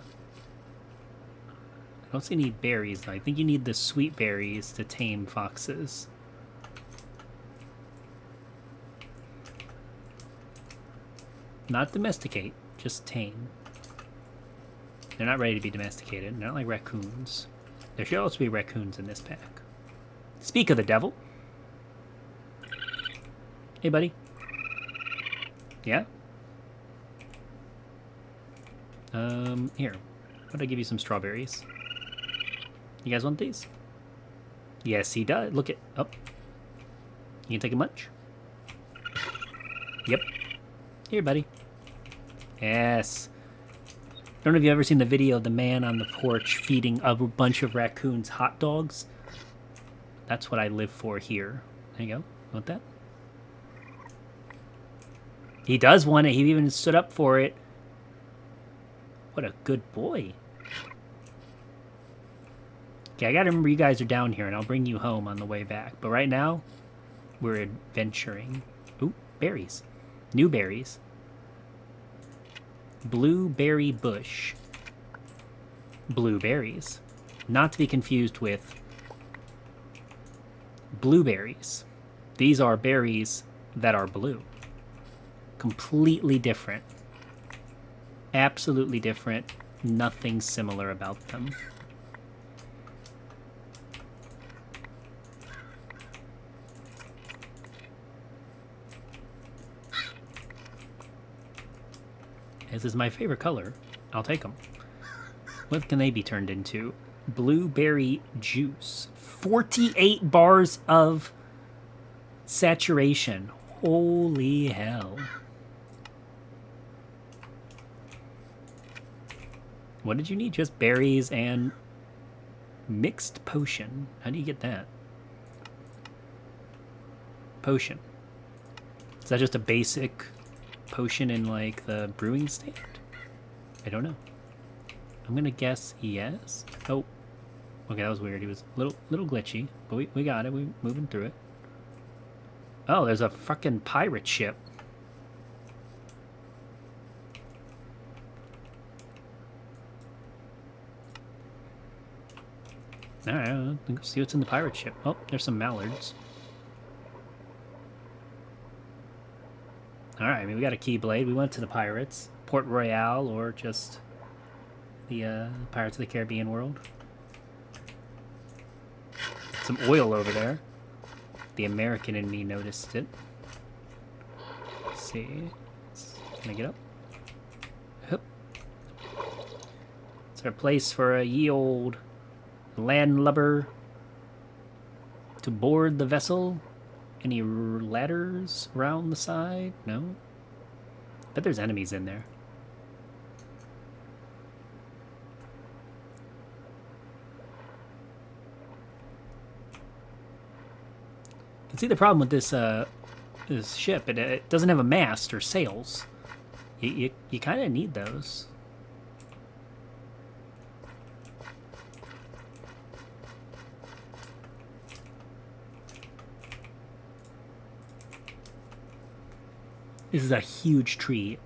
I don't see any berries though. I think you need the sweet berries to tame foxes. Not domesticate, just tame. They're not ready to be domesticated. They're not like raccoons. There should also be raccoons in this pack. Speak of the devil. Hey, buddy. Yeah? Here. How about I give you some strawberries? You guys want these? Yes, he does. Look at... Oh. You can take a munch? Yep. Here, buddy. Yes. I don't know if you've ever seen the video of the man on the porch feeding a bunch of raccoons hot dogs. That's what I live for here. There you go. Want that? He does want it. He even stood up for it. What a good boy. Okay, I gotta remember you guys are down here, and I'll bring you home on the way back. But right now, we're adventuring. Ooh, berries. New berries. Blueberry bush. Blueberries. Not to be confused with blueberries. These are berries that are blue. Completely different. Absolutely different. Nothing similar about them. This is my favorite color. I'll take them. What can they be turned into? Blueberry juice. 48 bars of saturation. Holy hell. What did you need? Just berries and mixed potion. How do you get that? Potion. Is that just a basic potion in like the brewing stand? I don't know. I'm gonna guess yes. Oh, okay, that was weird. He was a little glitchy, but we got it. We're moving through it. Oh, there's a fucking pirate ship. All right, let's see what's in the pirate ship. Oh, there's some mallards. All right, I mean, we got a Keyblade. We went to the pirates, Port Royale, or just the Pirates of the Caribbean world. Some oil over there. The American in me noticed it. Let's see. Can I get up? Hup. Is there a place for a ye old landlubber to board the vessel? Any ladders around the side? No? Bet there's enemies in there. You can see the problem with this ship. It doesn't have a mast or sails. You kind of need those. This is a huge tree.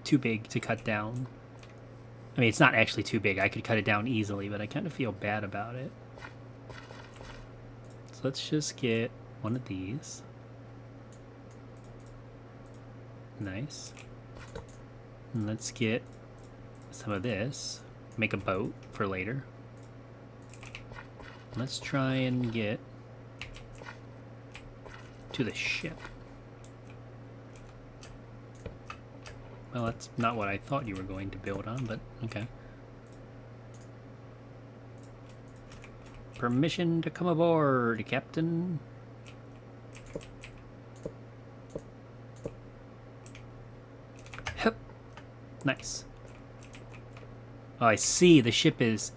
Too big to cut down. I mean, it's not actually too big. I could cut it down easily, but I kind of feel bad about it. So let's just get one of these. Nice. And let's get some of this. Make a boat for later. Let's try and get to the ship. Well, that's not what I thought you were going to build on, but okay. Permission to come aboard, Captain. Hup. Nice. Oh, I see. The ship is...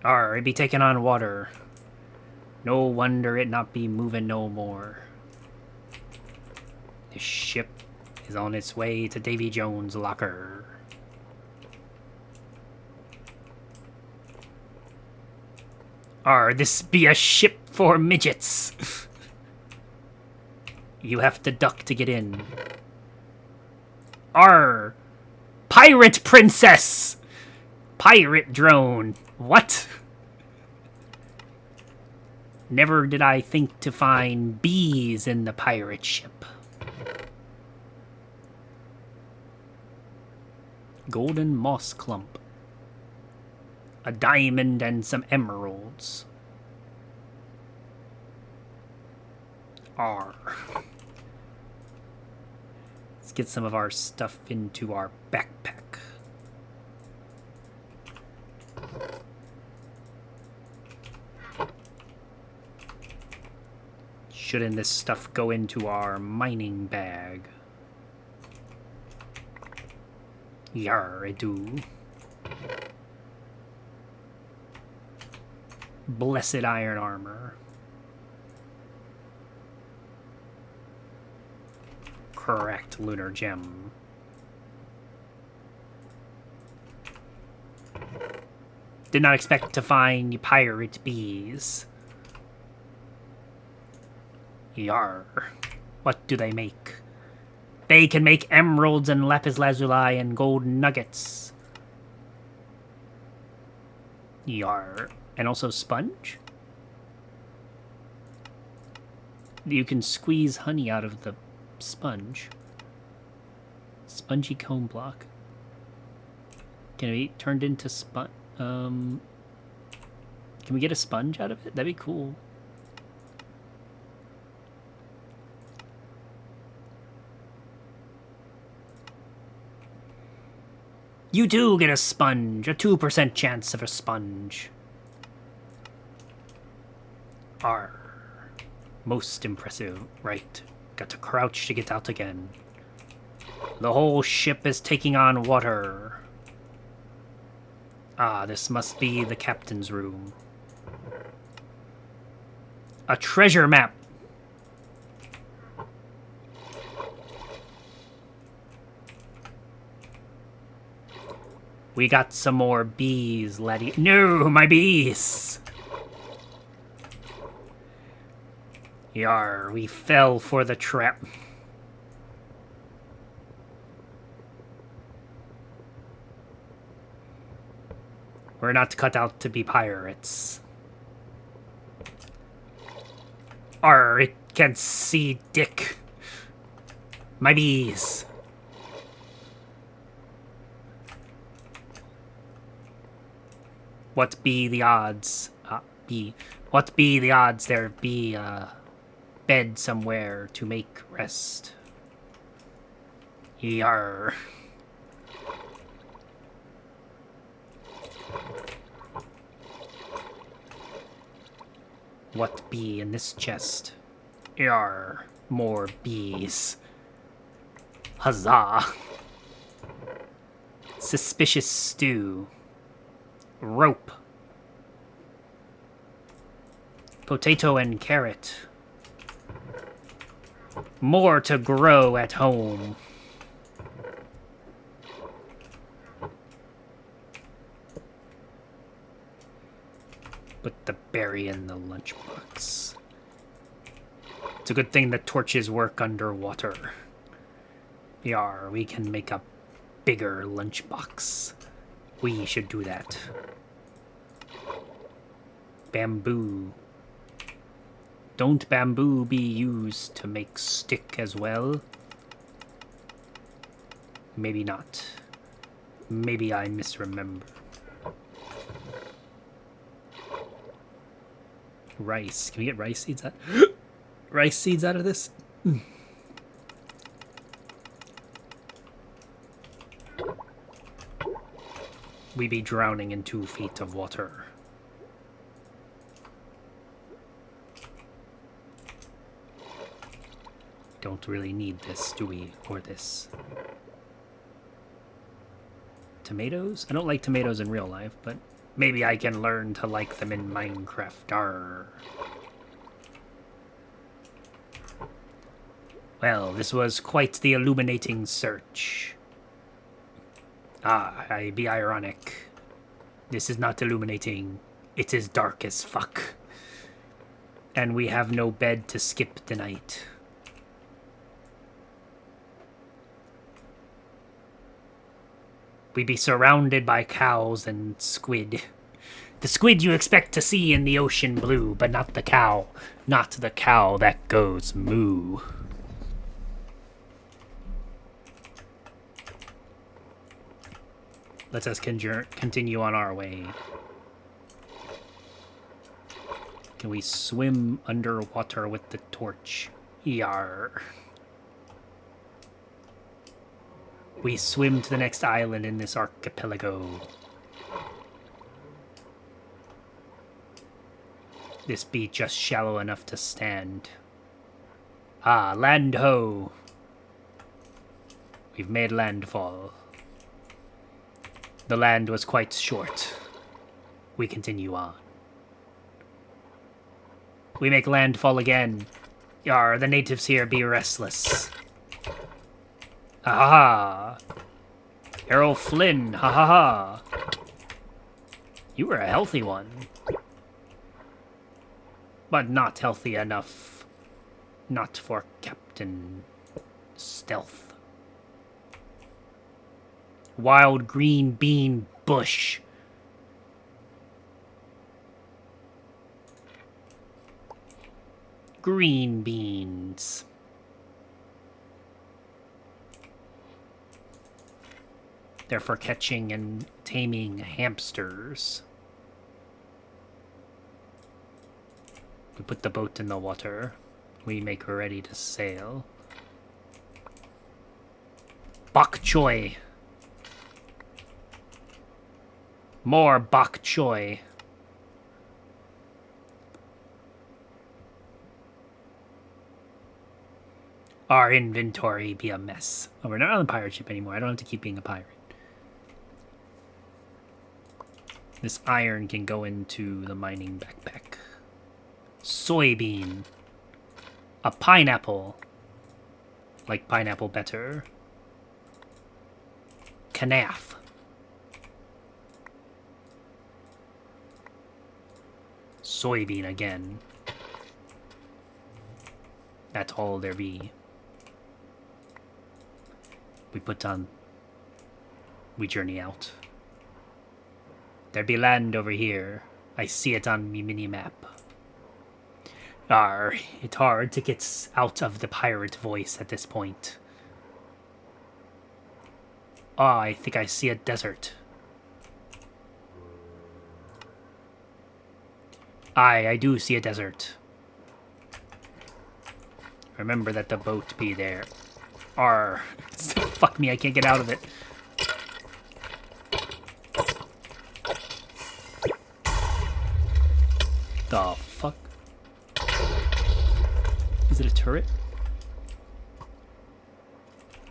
Arr, it be taking on water. No wonder it not be moving no more. The ship is on its way to Davy Jones' locker. Arr, this be a ship for midgets. You have to duck to get in. Arr! Pirate princess! Pirate drone. What? Never did I think to find bees in the pirate ship. Golden moss clump. A diamond and some emeralds. R. Let's get some of our stuff into our backpack. Shouldn't this stuff go into our mining bag? Yar, I do. Blessed iron armor. Correct, lunar gem. Did not expect to find pirate bees. Yar. What do they make? They can make emeralds and lapis lazuli and gold nuggets. Yar. And also sponge? You can squeeze honey out of the sponge. Spongy comb block. Can it be turned into sponge? Can we get a sponge out of it? That'd be cool. You do get a sponge. A 2% chance of a sponge. R. Most impressive. Right. Got to crouch to get out again. The whole ship is taking on water. Ah, this must be the captain's room. A treasure map. We got some more bees, laddie. No, my bees! Yar, we fell for the trap. We're not cut out to be pirates. Arr, it can see dick. My bees. What be the odds? What be the odds there be a bed somewhere to make rest? Yar. What bee in this chest? Yar. More bees. Huzzah. Suspicious stew. Rope. Potato and carrot. More to grow at home. Put the berry in the lunchbox. It's a good thing the torches work underwater. Yar, we can make a bigger lunchbox. We should do that. Bamboo. Don't bamboo be used to make stick as well? Maybe not. Maybe I misremember. Rice. Can we get rice seeds out? Rice seeds out of this? We be drowning in 2 feet of water. Don't really need this, do we? Or this. Tomatoes? I don't like tomatoes in real life, but maybe I can learn to like them in Minecraft. Arr. Well, this was quite the illuminating search. Ah, I be ironic. This is not illuminating. It is dark as fuck. And we have no bed to skip the night. We be surrounded by cows and squid. The squid you expect to see in the ocean blue, but not the cow. Not the cow that goes moo. Let us continue on our way. Can we swim underwater with the torch? Yar. We swim to the next island in this archipelago. This be just shallow enough to stand. Ah, land ho! We've made landfall. The land was quite short. We continue on. We make landfall again. Yar, the natives here be restless. Ha ha! Errol Flynn, ha ha ha! You were a healthy one. But not healthy enough. Not for Captain Stealth. Wild green bean bush. Green beans. They're for catching and taming hamsters. We put the boat in the water. We make her ready to sail. Bok choy. More bok choy. Our inventory be a mess. Oh, we're not on the pirate ship anymore. I don't have to keep being a pirate. This iron can go into the mining backpack. Soybean. A pineapple. Like pineapple better. Canaf. Soybean again. That's all there be. We put on. We journey out. There be land over here. I see it on me mini-map. Arr, it's hard to get out of the pirate voice at this point. Ah, I think I see a desert. Aye, I do see a desert. Remember that the boat be there. Arr. Fuck me, I can't get out of it. The fuck? Is it a turret?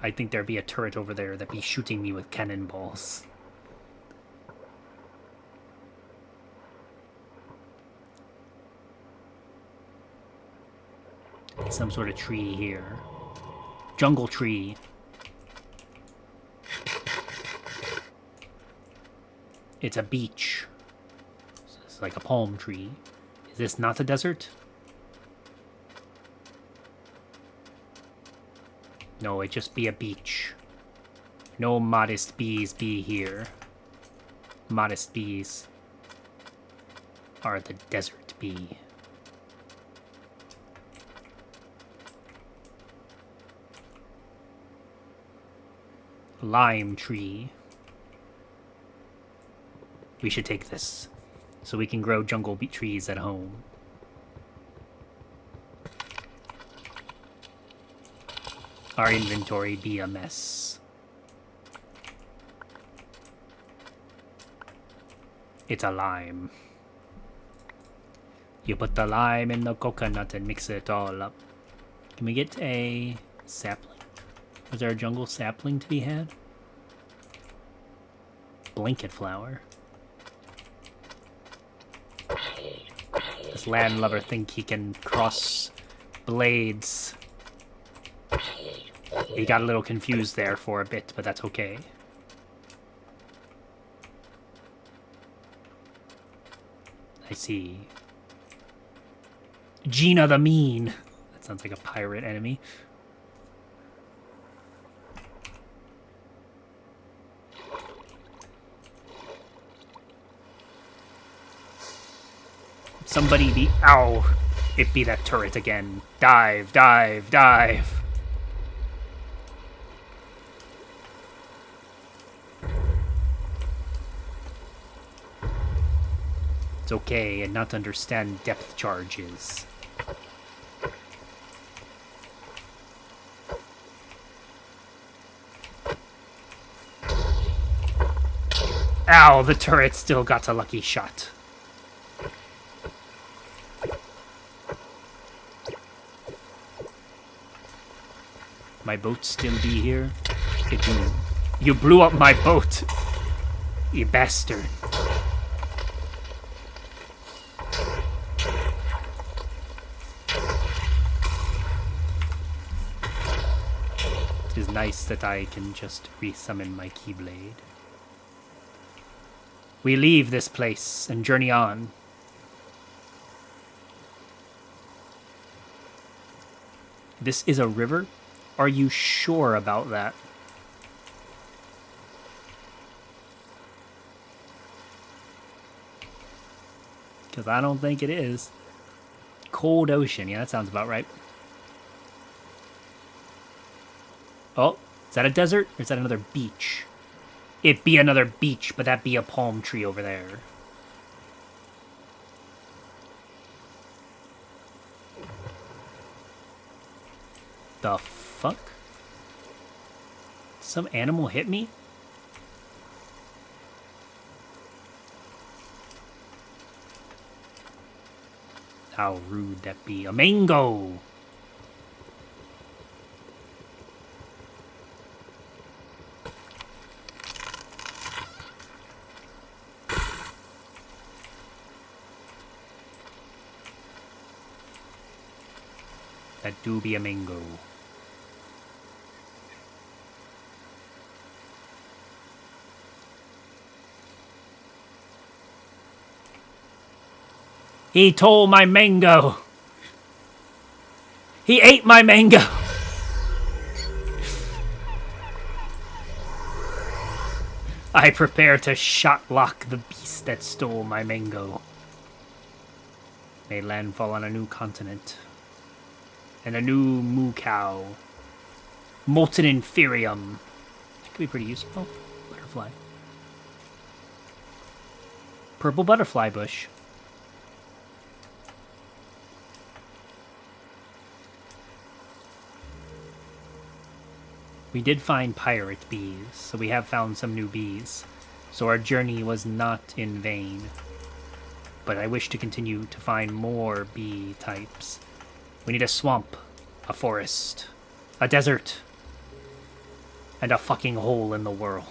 I think there'd be a turret over there that'd be shooting me with cannonballs. Some sort of tree here. Jungle tree. It's a beach. It's like a palm tree. Is this not a desert? No, it just be a beach. No modest bees be here. Modest bees are the desert bee. Lime tree. We should take this so we can grow jungle trees at home. Our inventory be a mess. It's a lime. You put the lime in the coconut and mix it all up. Can we get a sapling? Was there a jungle sapling to be had? Blanket flower. This landlubber think he can cross blades. He got a little confused there for a bit, but that's okay. I see. Gina the Mean. That sounds like a pirate enemy. Somebody be... Ow! It be that turret again. Dive, dive, dive. It's okay and not understand depth charges. Ow, the turret still got a lucky shot. My boat still be here? It do. You blew up my boat! You bastard. It is nice that I can just resummon my Keyblade. We leave this place and journey on. This is a river? Are you sure about that? Because I don't think it is. Cold ocean. Yeah, that sounds about right. Oh, is that a desert? Or is that another beach? It be another beach, but that be a palm tree over there. The fuck? Some animal hit me? How rude that be. A mango! That do be a mango. He stole my mango. He ate my mango. I prepare to shotlock the beast that stole my mango. Made landfall on a new continent. And a new moo cow. Molten Inferium. That could be pretty useful. Butterfly. Purple butterfly bush. We did find pirate bees, so we have found some new bees. So our journey was not in vain. But I wish to continue to find more bee types. We need a swamp, a forest, a desert, and a fucking hole in the world.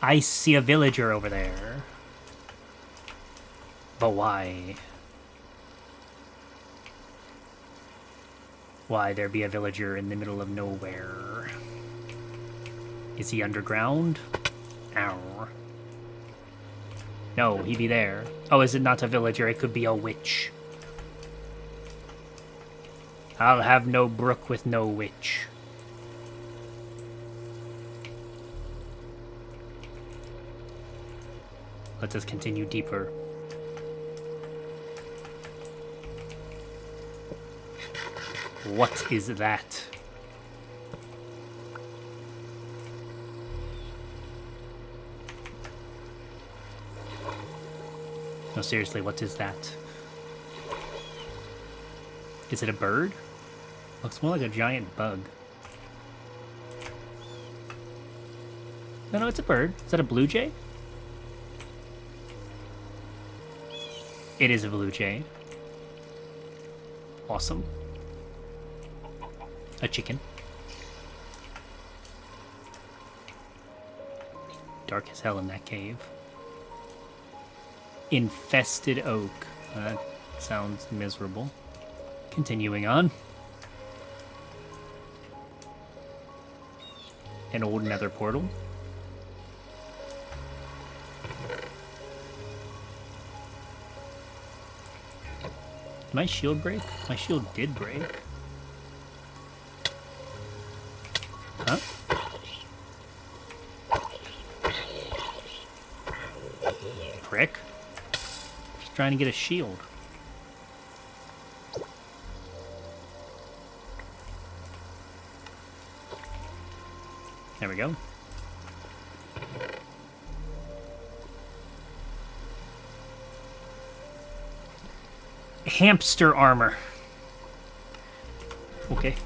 I see a villager over there. But why? Why there be a villager in the middle of nowhere? Is he underground? Ow. No, he be there. Oh, is it not a villager? It could be a witch. I'll have no brook with no witch. Let us continue deeper. What is that? No, seriously, what is that? Is it a bird? Looks more like a giant bug. No, it's a bird. Is that a blue jay? It is a blue jay. Awesome. A chicken. Dark as hell in that cave. Infested oak. That sounds miserable. Continuing on. An old nether portal. Did my shield break? My shield did break. Huh? Prick. Just trying to get a shield. There we go. Hamster armor. Okay.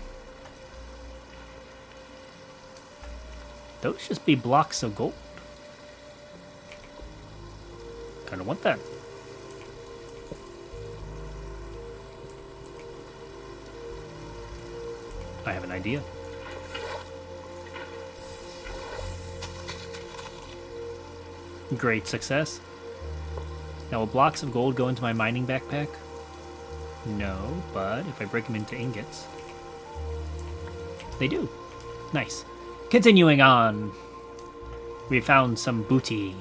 Those just be blocks of gold. Kinda want that. I have an idea. Great success. Now, will blocks of gold go into my mining backpack? No, but if I break them into ingots, they do. Nice. Continuing on. We found some booty.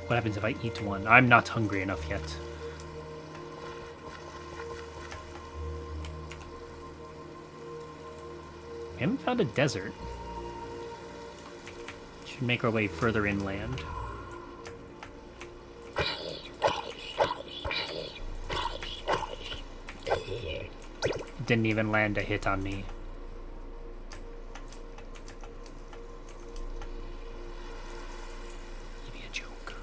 What happens if I eat one? I'm not hungry enough yet. We haven't found a desert. Should make our way further inland. Didn't even land a hit on me. Give me a joke.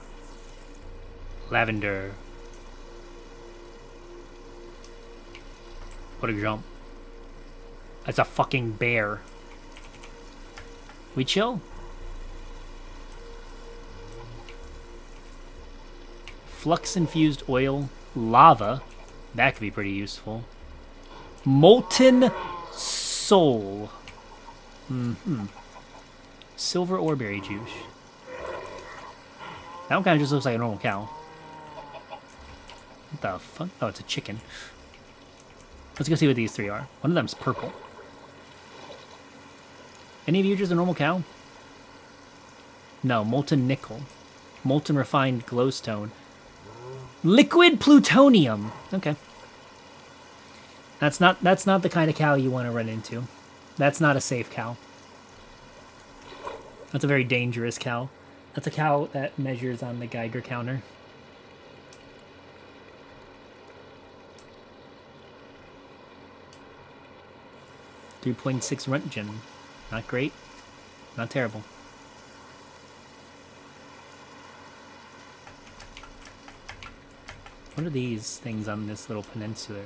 Lavender. What a jump. That's a fucking bear. We chill? Flux-infused oil. Lava. That could be pretty useful. Molten soul. Silver or berry juice. That one kind of just looks like a normal cow. What the fuck? Oh, it's a chicken. Let's go see what these three are. One of them's purple. Any of you just a normal cow? No, molten nickel. Molten refined glowstone. Liquid plutonium. Okay. That's not the kind of cow you want to run into. That's not a safe cow. That's a very dangerous cow. That's a cow that measures on the Geiger counter. 3.6 Röntgen. Not great. Not terrible. What are these things on this little peninsula?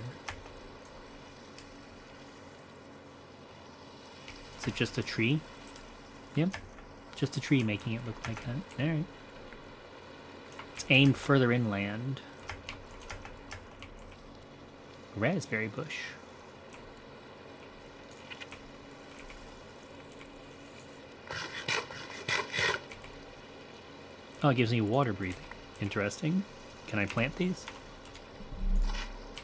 Is it just a tree? Yep. Just a tree making it look like that. Alright. Let's aim further inland. Raspberry bush. Oh, it gives me water breathing. Interesting. Can I plant these?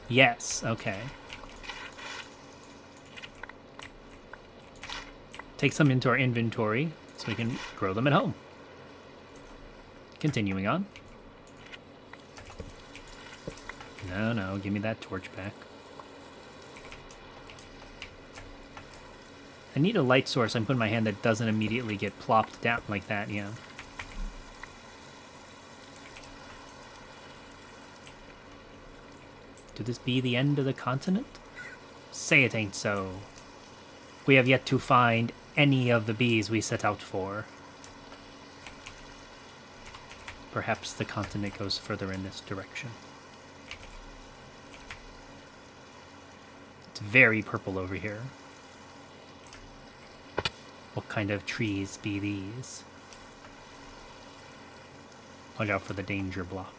Yes, okay. Take some into our inventory so we can grow them at home. Continuing on. No, give me that torch back. I need a light source I'm putting my hand that doesn't immediately get plopped down like that, yeah. Could this be the end of the continent? Say it ain't so. We have yet to find any of the bees we set out for. Perhaps the continent goes further in this direction. It's very purple over here. What kind of trees be these? Watch out for the danger block.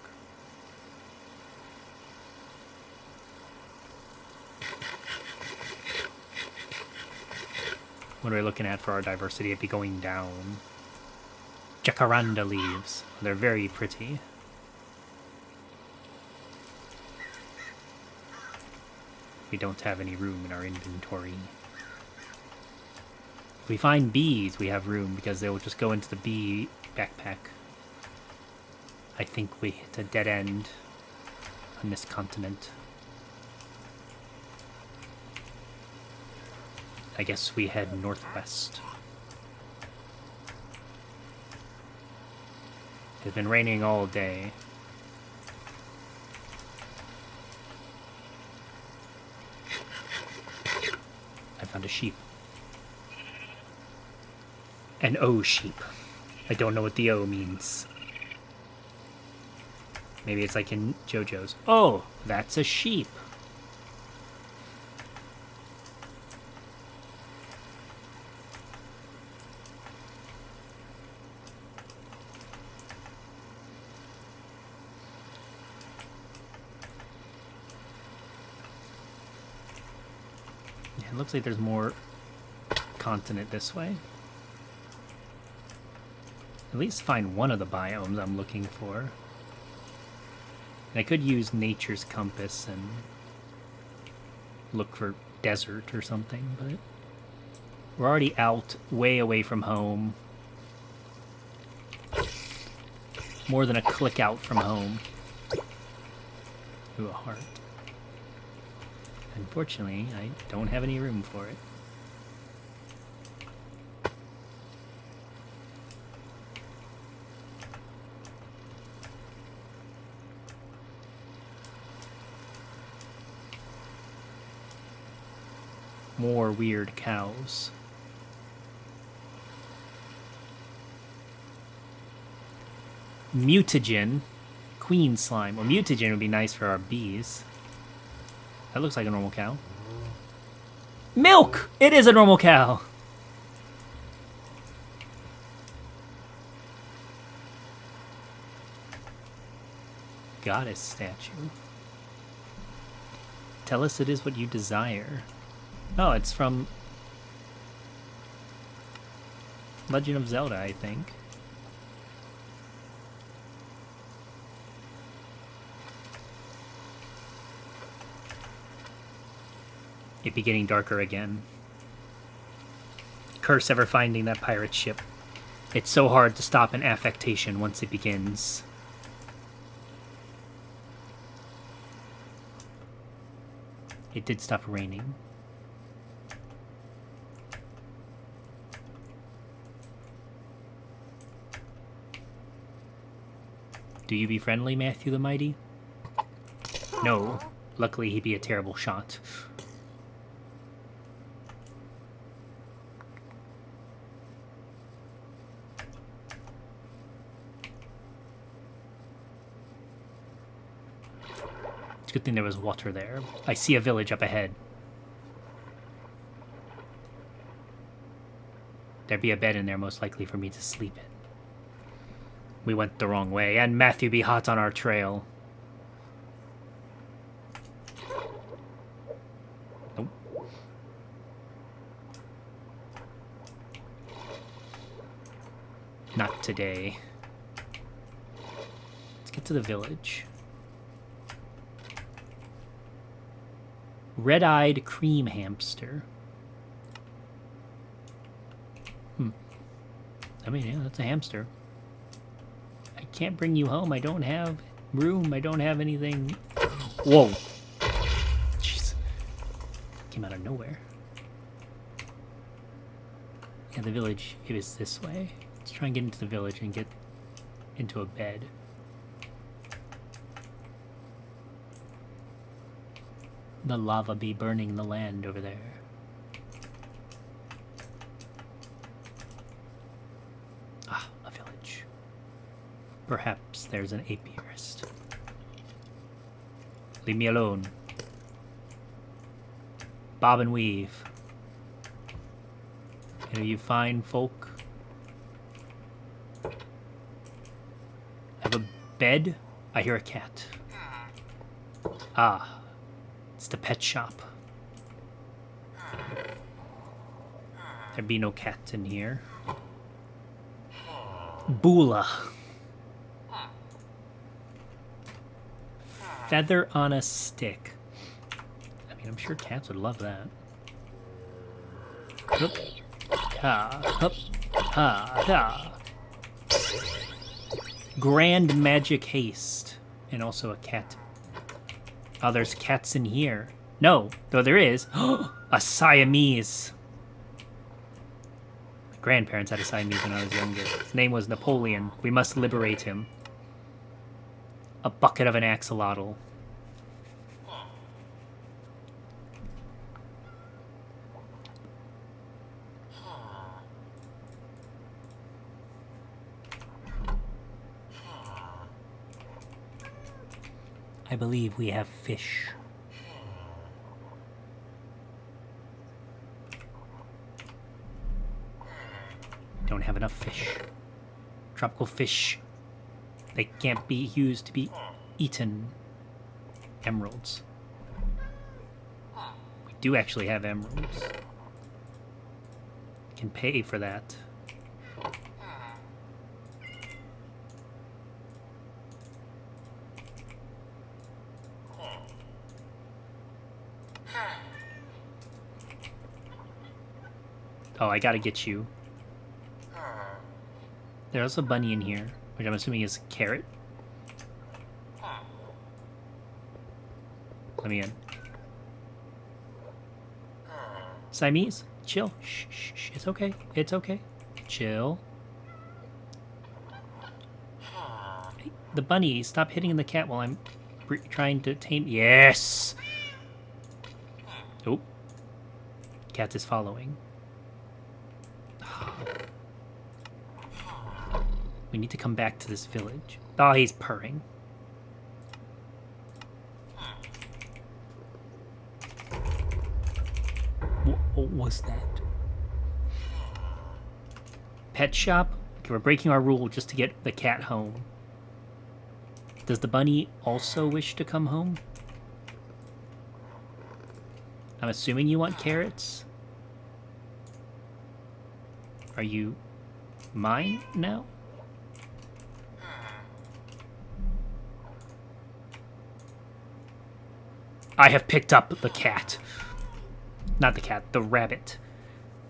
What are we looking at for our diversity? It'd be going down. Jacaranda leaves. They're very pretty. We don't have any room in our inventory. If we find bees, we have room because they will just go into the bee backpack. I think we hit a dead end on this continent. I guess we head northwest. It's been raining all day. I found a sheep. An O sheep. I don't know what the O means. Maybe it's like in JoJo's. Oh, that's a sheep. Yeah, it looks like there's more continent this way. At least find one of the biomes I'm looking for. And I could use nature's compass and look for desert or something, but we're already out, way away from home. More than a click out from home. Ooh, a heart. Unfortunately, I don't have any room for it. More weird cows. Mutagen. Queen slime. Well, mutagen would be nice for our bees. That looks like a normal cow. Milk! It is a normal cow! Goddess statue. Tell us it is what you desire. Oh, it's from Legend of Zelda, I think. It be getting darker again. Curse ever finding that pirate ship. It's so hard to stop an affectation once it begins. It did stop raining. Do you be friendly, Matthew the Mighty? No. Luckily, he'd be a terrible shot. Good thing there was water there. I see a village up ahead. There'd be a bed in there most likely for me to sleep in. We went the wrong way, and Matthew be hot on our trail. Nope. Not today. Let's get to the village. Red-eyed cream hamster. I mean, yeah, that's a hamster. I can't bring you home. I don't have room. I don't have anything. Whoa. Jeez. Came out of nowhere. Yeah, the village, it was this way. Let's try and get into the village and get into a bed. The lava be burning the land over there. Ah, a village. Perhaps there's an apiarist. Leave me alone. Bob and weave. You know, you fine folk. Have a bed? I hear a cat. Ah. It's the pet shop. There'd be no cat in here. Bula. Feather on a stick. I mean, I'm sure cats would love that. Hup. Ha. Hup. Ha. Ha. Grand magic haste. And also a cat. Oh, there's cats in here. No, though there is. A Siamese. My grandparents had a Siamese when I was younger. His name was Napoleon. We must liberate him. A bucket of an axolotl. I believe we have fish. Don't have enough fish. Tropical fish. They can't be used to be eaten. Emeralds. We do actually have emeralds. Can pay for that. Oh, I gotta get you. There's a bunny in here, which I'm assuming is carrot. Let me in. Siamese, chill. Shh, shh, shh. It's okay. It's okay. Chill. Hey, the bunny, stop hitting the cat while I'm trying to tame. Yes! Oh. Cat is following. We need to come back to this village. Oh, he's purring. What was that? Pet shop? Okay, we're breaking our rule just to get the cat home. Does the bunny also wish to come home? I'm assuming you want carrots? Are you mine now? I have picked up the cat. Not the cat, the rabbit.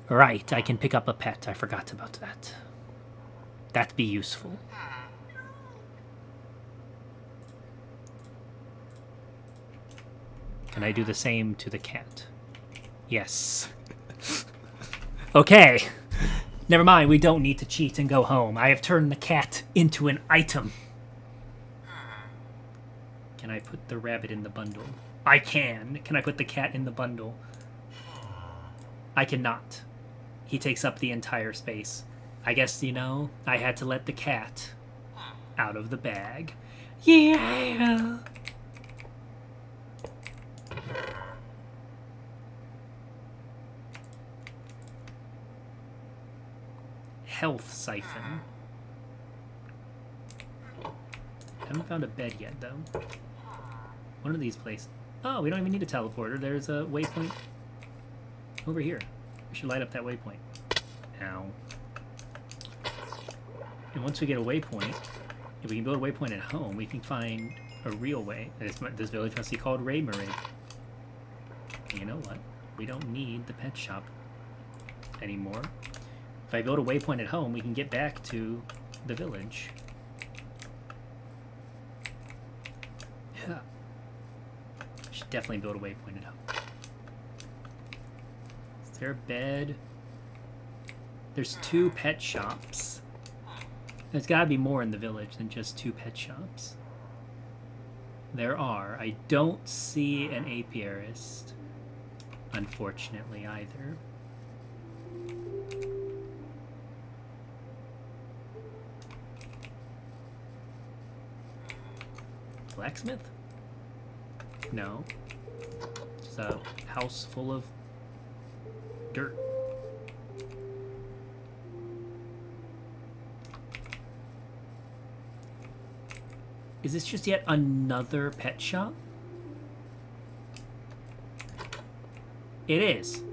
Right, I can pick up a pet. I forgot about that. That'd be useful. Can I do the same to the cat? Yes. Okay. Never mind, we don't need to cheat and go home. I have turned the cat into an item. Can I put the rabbit in the bundle? I can. Can I put the cat in the bundle? I cannot. He takes up the entire space. I guess, you know, I had to let the cat out of the bag. Yeah! health siphon. Haven't found a bed yet, though. One of these places. Oh, we don't even need a teleporter. There's a waypoint over here. We should light up that waypoint. Ow. And once we get a waypoint, if we can build a waypoint at home, we can find a real way. This village must be called Raymarid. You know what? We don't need the pet shop anymore. If I build a waypoint at home, we can get back to the village. Yeah. Should definitely build a waypoint at home. Is there a bed? There's 2 pet shops. There's gotta be more in the village than just 2 pet shops. There are. I don't see an apiarist, unfortunately, either. Blacksmith? No. It's a house full of dirt. Is this just yet another pet shop? It is.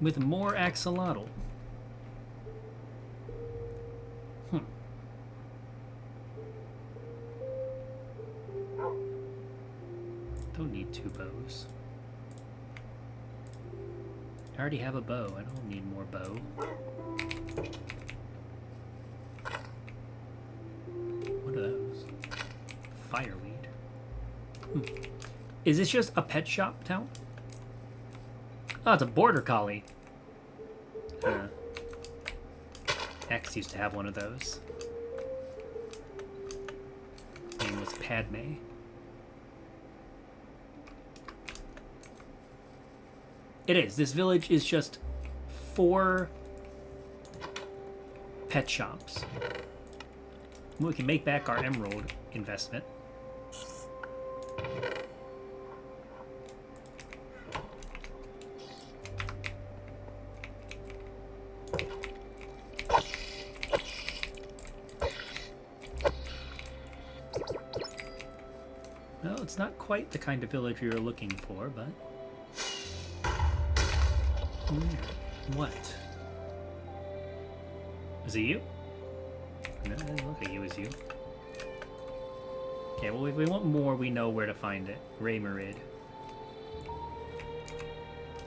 With more axolotl. Don't need 2 bows. I already have a bow. I don't need more bow. What are those? Fireweed. Is this just a pet shop town? Oh, it's a border collie. X used to have one of those. Name was Padme. It is. This village is just 4 pet shops. We can make back our emerald investment. Well, it's not quite the kind of village we were looking for, but... What? Is it you? No, it doesn't look like it was you. Okay, well, if we want more, we know where to find it. Raymarid.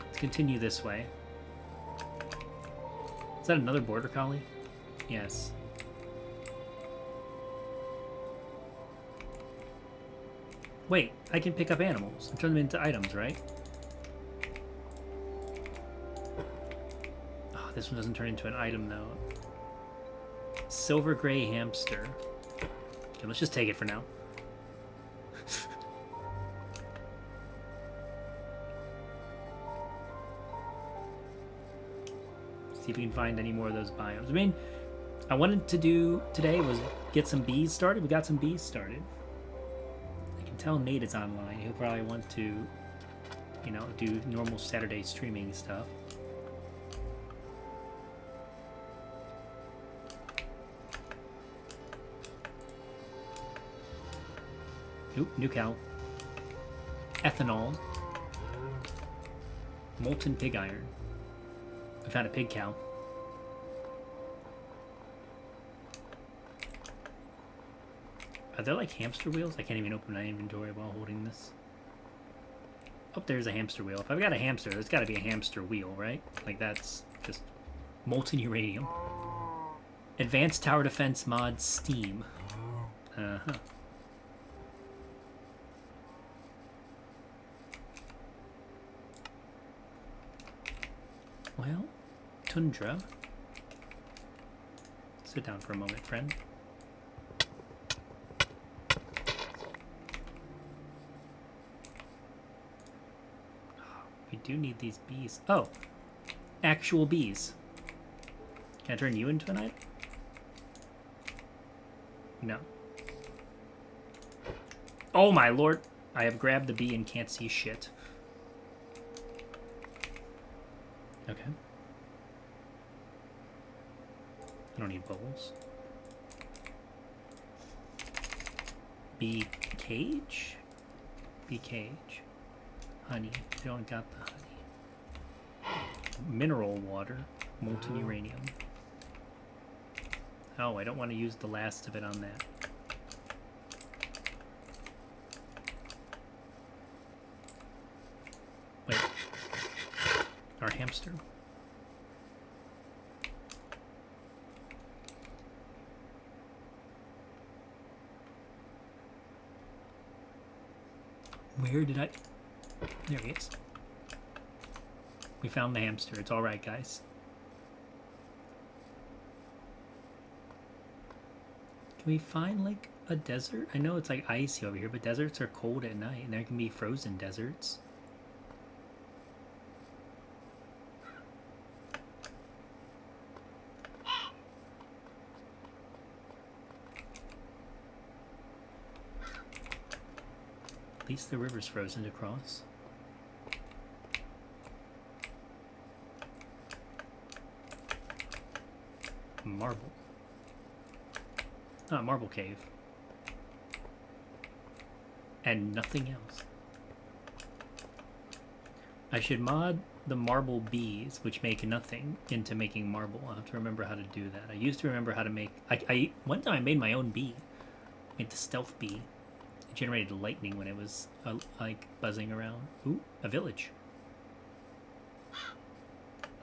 Let's continue this way. Is that another border collie? Yes. Wait, I can pick up animals and turn them into items, right? This one doesn't turn into an item, though. Silver gray hamster. Okay, let's just take it for now. See if we can find any more of those biomes. I mean, I wanted to do today was get some bees started. We got some bees started. I can tell Nate is online. He'll probably want to, you know, do normal Saturday streaming stuff. Oop, new cow. Ethanol. Molten pig iron. I found a pig cow. Are there like hamster wheels? I can't even open my inventory while holding this. Oh, there's a hamster wheel. If I've got a hamster, there's got to be a hamster wheel, right? Like that's just molten uranium. Advanced Tower Defense mod Steam. Uh-huh. Well, Tundra. Sit down for a moment, friend. We do need these bees. Oh, actual bees. Can I turn you into an item? No. Oh my lord. I have grabbed the bee and can't see shit. Okay. I don't need bowls. Bee cage? Bee cage. Honey. I don't got the honey. Mineral water. Molten uranium. Oh, I don't want to use the last of it on that. Wait. Our hamster. Where did I... There he is. We found the hamster. It's alright, guys. Can we find, like, a desert? I know it's, like, icy over here, but deserts are cold at night, and there can be frozen deserts. At least the river's frozen to cross. Marble. Ah, marble cave. And nothing else. I should mod the marble bees, which make nothing, into making marble. I'll have to remember how to do that. I used to remember how to make... one time I made my own bee. Made the stealth bee. It generated lightning when it was, like, buzzing around. Ooh, a village.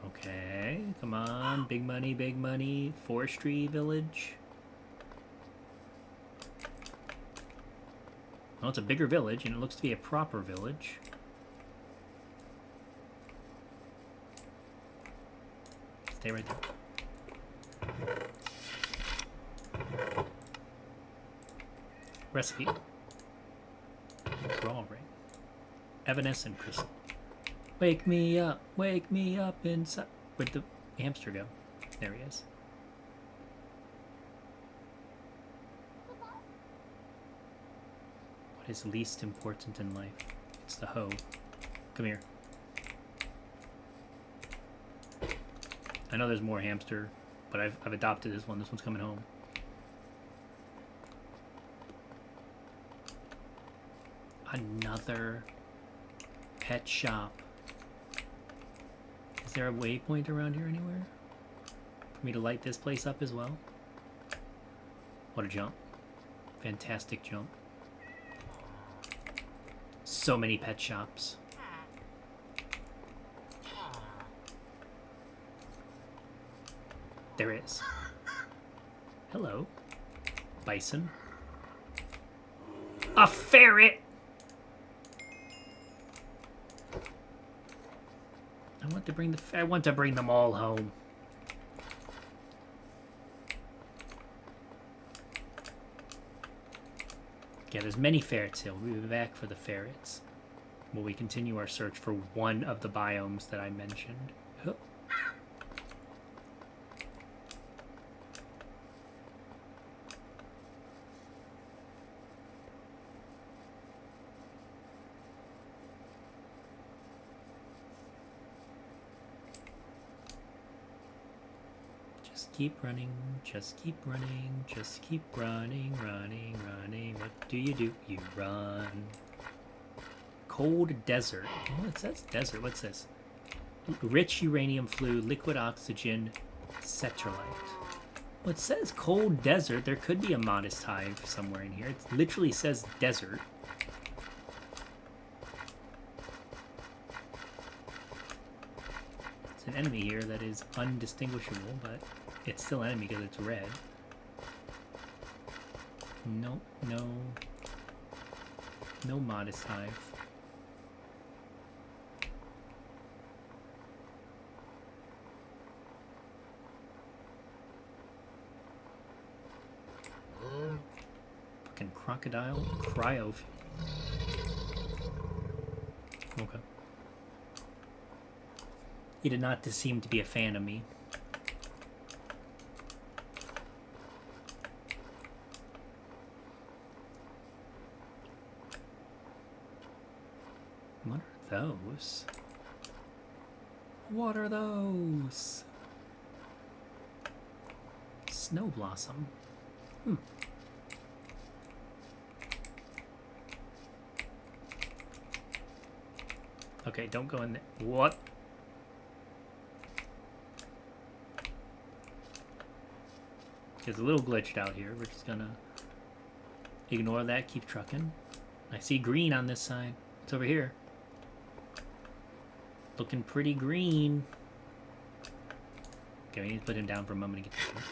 Okay, come on. Big money, big money. Forestry village. Well, it's a bigger village, and it looks to be a proper village. Stay right there. Recipe. Raw ring. Evanescent crystal. Wake me up inside. Where'd the hamster go? There he is. What is least important in life? It's the hoe. Come here. I know there's more hamster, but I've adopted this one. This one's coming home. Another pet shop. Is there a waypoint around here anywhere? For me to light this place up as well? What a jump. Fantastic jump. So many pet shops. There is. Hello. Bison. A ferret! I want to bring them all home. Yeah, there's many ferrets here. We'll be back for the ferrets. Will we continue our search for one of the biomes that I mentioned? Oh. Just keep running, just keep running, just keep running, running, running. What do? You run. Cold desert. Oh, it says desert. What's this? Rich uranium fluid, liquid oxygen, cetrolite. Well, it says cold desert. There could be a modest hive somewhere in here. It literally says desert. It's an enemy here that is undistinguishable, but it's still enemy because it's red. Nope, no modest hive. Fucking crocodile cryo. Okay. He did not seem to be a fan of me. What are those? What are those? Snow blossom. Hmm. Okay, don't go in there. What? It's a little glitched out here. We're just gonna ignore that, keep trucking. I see green on this side. It's over here. Looking pretty green. Okay, we need to put him down for a moment to get this one.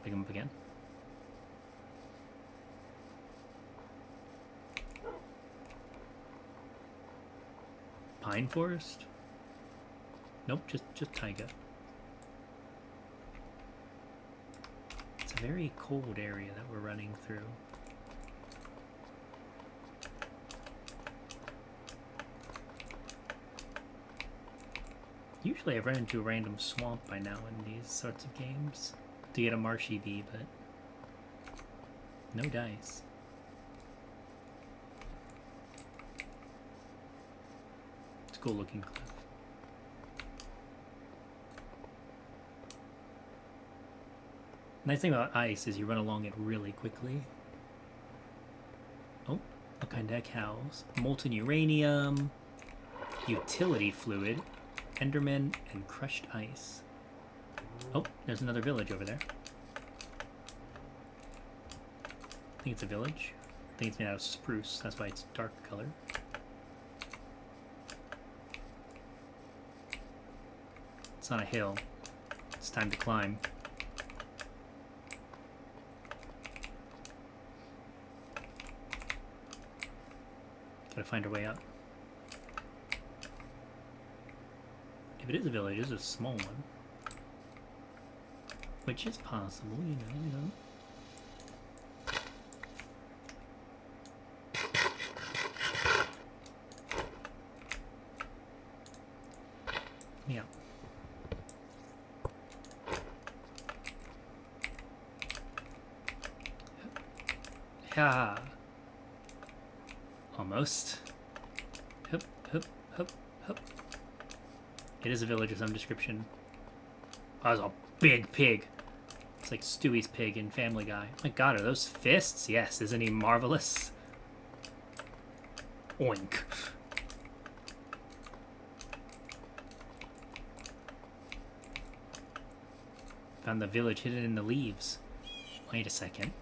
Pick him up again. Pine forest? Nope, just taiga. It's a very cold area that we're running through. Usually I've run into a random swamp by now in these sorts of games to get a marshy bee, but no dice. It's a cool looking cliff. Nice thing about ice is you run along it really quickly. Oh, all kind of cows. Molten uranium, utility fluid, enderman, and crushed ice. Oh, there's another village over there. I think it's a village. I think it's made out of spruce, that's why it's dark color. It's on a hill. It's time to climb. Gotta find our way up. If it is a village, it's a small one. Which is possible, you know. Yeah. Ha! Almost. Hup, hup, hup, hup. It is a village of some description. Oh, there's a big pig. It's like Stewie's pig in Family Guy. Oh my god, are those fists? Yes, isn't he marvelous? Oink. Found the village hidden in the leaves. Wait a second.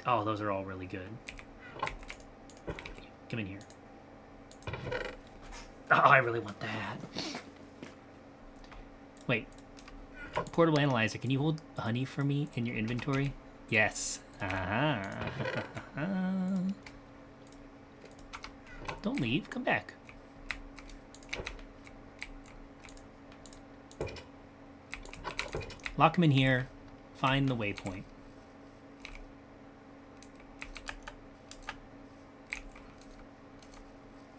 Oh, those are all really good. Come in here. Oh, I really want that. Wait. Portable analyzer, can you hold honey for me in your inventory? Yes. Don't leave. Come back. Lock him in here. Find the waypoint.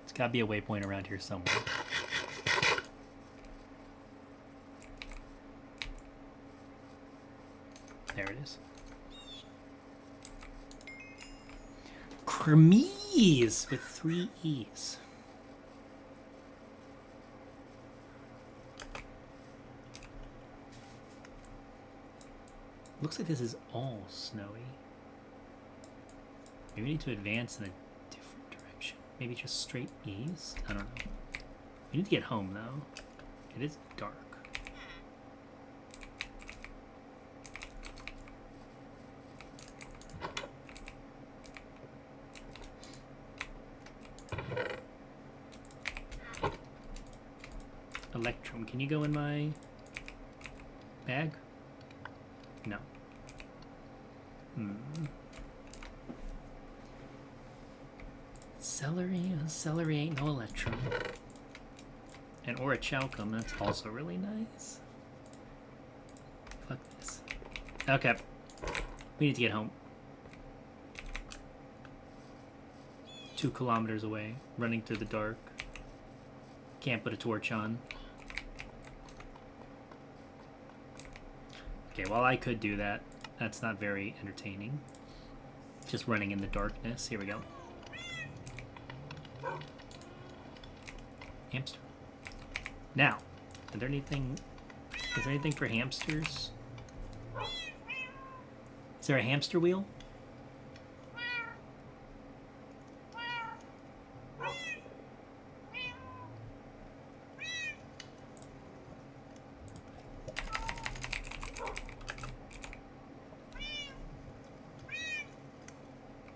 There's gotta be a waypoint around here somewhere. There it is. Cremies with 3 E's. Looks like this is all snowy. Maybe we need to advance in a different direction. Maybe just straight east? I don't know. We need to get home though. It is dark. Electrum, can you go in my bag? No. Celery ain't no electrum. And orichalcum, that's also really nice. Fuck this. Okay. We need to get home. 2 kilometers away, running through the dark. Can't put a torch on. Okay, well I could do that. That's not very entertaining. Just running in the darkness. Here we go. Hamster. Now, is there anything for hamsters? Is there a hamster wheel?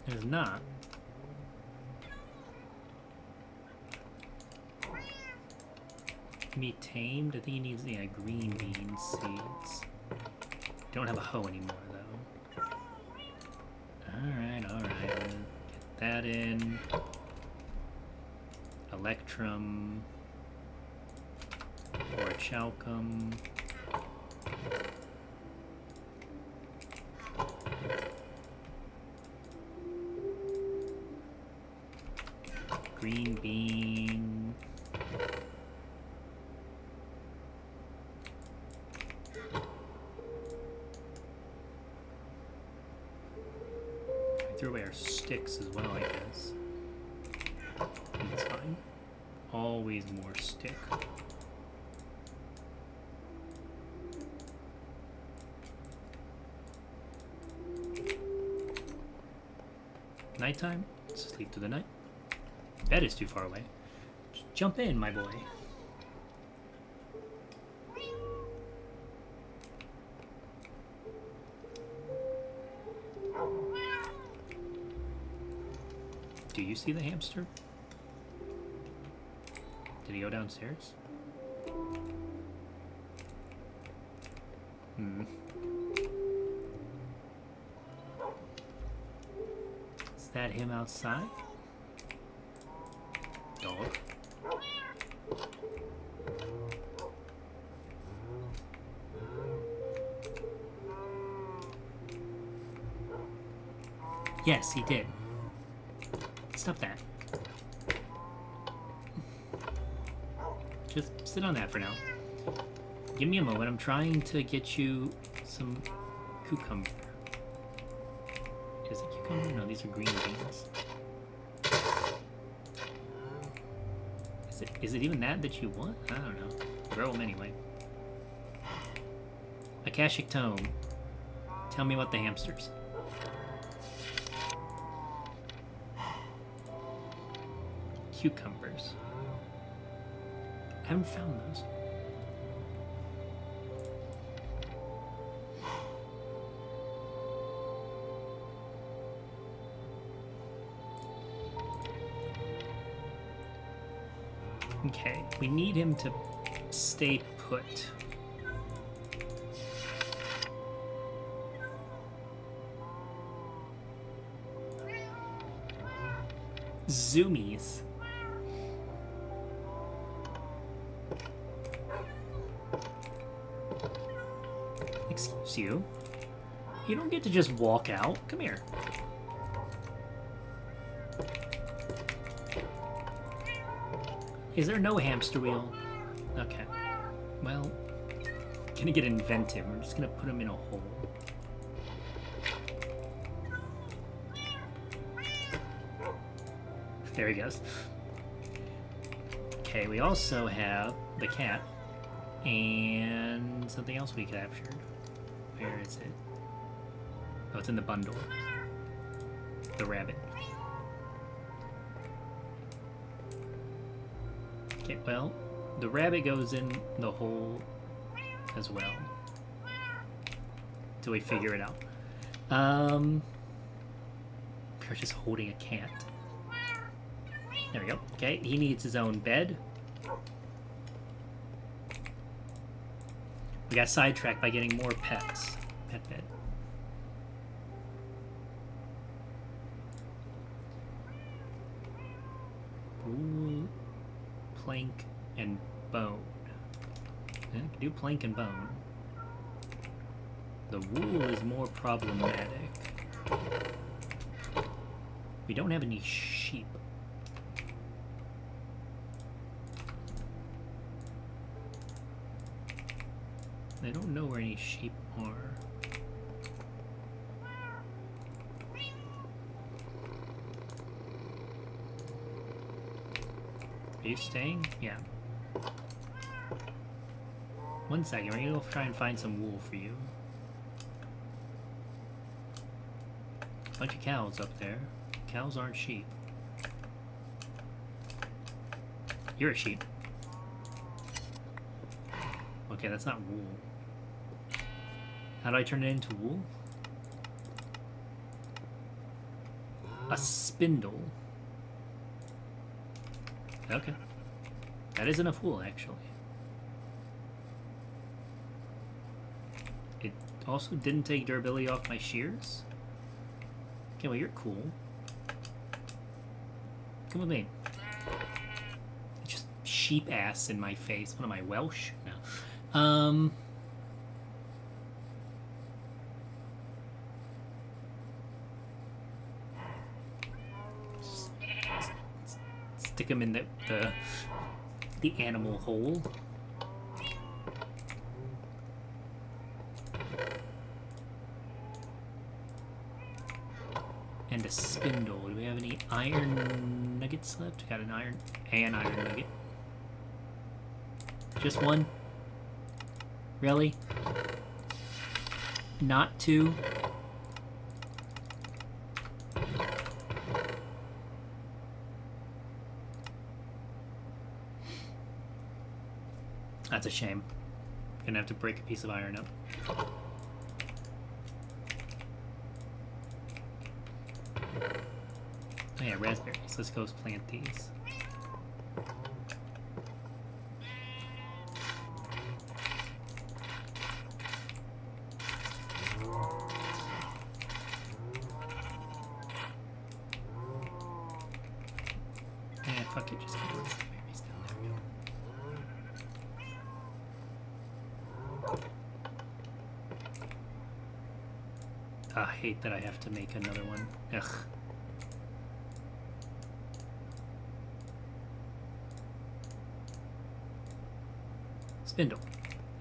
There's not. Be tamed? I think he needs, yeah, green bean seeds. Don't have a hoe anymore, though. Alright. Get that in. Electrum. Orichalcum. Green bean. Threw away our sticks as well, I guess. That's fine. Always more stick. Nighttime? Sleep through the night. Bed is too far away. Just jump in, my boy. Do you see the hamster? Did he go downstairs? Is that him outside? Dog. Yes, he did. Stop that. Just sit on that for now. Give me a moment. I'm trying to get you some cucumber. Is it cucumber? No, these are green beans. Is it even that you want? I don't know. Grow them anyway. Akashic Tome. Tell me about the hamsters. Cucumbers. I haven't found those. Okay, we need him to stay put. Zoomies. Excuse you. You don't get to just walk out. Come here. Is there no hamster wheel? Okay. Well, gonna get inventive. We're just gonna put him in a hole. There he goes. Okay, we also have the cat and something else we captured. Where is it? Oh, it's in the bundle. The rabbit. Okay, well, the rabbit goes in the hole as well. Till we figure it out. We're just holding a cat. There we go. Okay, he needs his own bed. We got sidetracked by getting more pets. Pet bed. Wool, plank, and bone. Yeah, I can do plank and bone. The wool is more problematic. We don't have any sheep. I don't know where any sheep are. you staying? Yeah. 1 second, we're gonna go try and find some wool for you. Bunch of cows up there. Cows aren't sheep. You're a sheep. Okay, that's not wool. How do I turn it into wool? A spindle. Okay. That is enough wool, actually. It also didn't take durability off my shears. Okay, well, you're cool. Come with me. Just sheep ass in my face. What am I, Welsh? No. Stick him in the animal hole. And a spindle. Do we have any iron nuggets left? Got an iron nugget. Just one? Really? Not two? That's a shame. Gonna have to break a piece of iron up. Oh yeah, raspberries. Let's go plant these. Yeah, fuck it, just get rid of some berries down there. I hate that I have to make another one. Ugh. Spindle.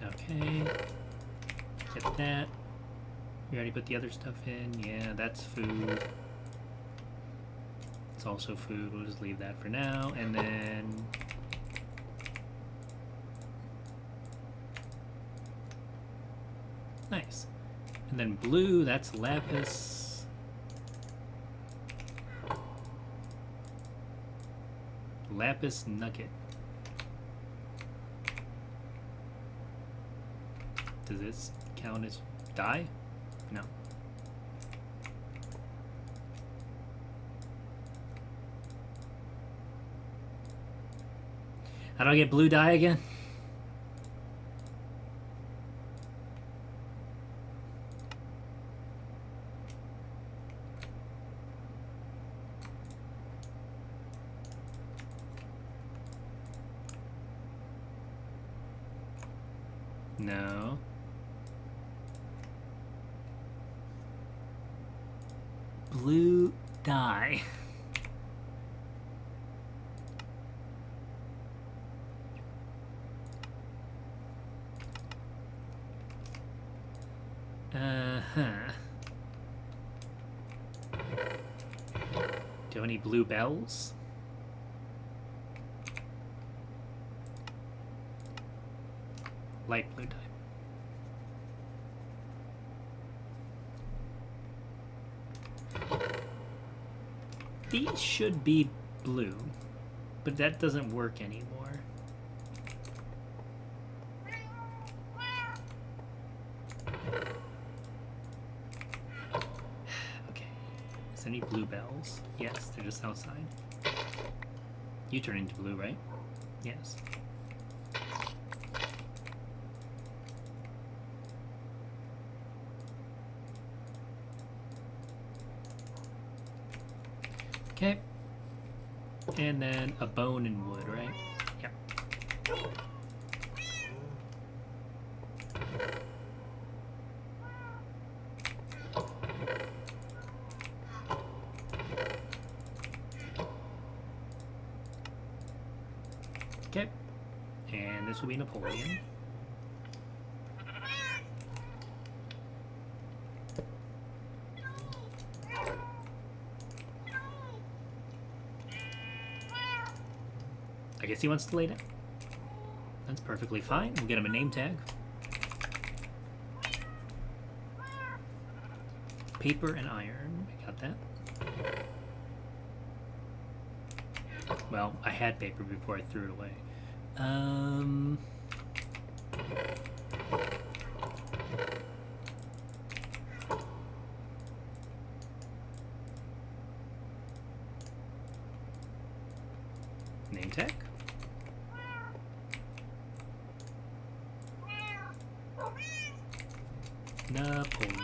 Okay. Get that. We already put the other stuff in. Yeah, that's food. It's also food. We'll just leave that for now. And then... Nice. And then blue, that's lapis. Lapis nugget. Does this count as dye? No. How do I get blue dye again? No. Blue dye. Uh-huh. Do you have any blue bells? Light blue dye. These should be blue, but that doesn't work anymore. Okay. Is there any blue bells? Yes, they're just outside. You turn into blue, right? Yes. Okay. And then a bone and wood, right? Yep. Okay. And this will be Napoleon. I guess he wants to lay down. That's perfectly fine. We'll get him a name tag. Paper and iron. I got that. Well, I had paper before I threw it away. Name tag. Napoleon.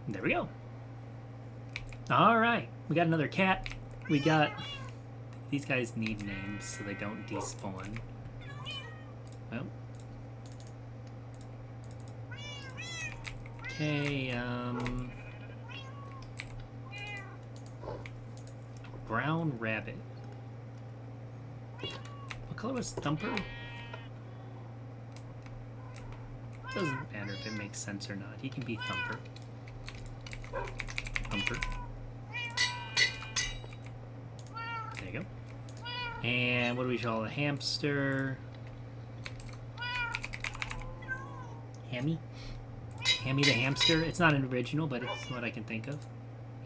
There we go. All right, we got another cat. We got... These guys need names so they don't despawn. Well. Okay, Brown Rabbit. What color was Thumper? Doesn't matter if it makes sense or not. He can be Thumper. Thumper. There you go. And what do we call a hamster? Hammy? Hammy the hamster? It's not an original, but it's what I can think of.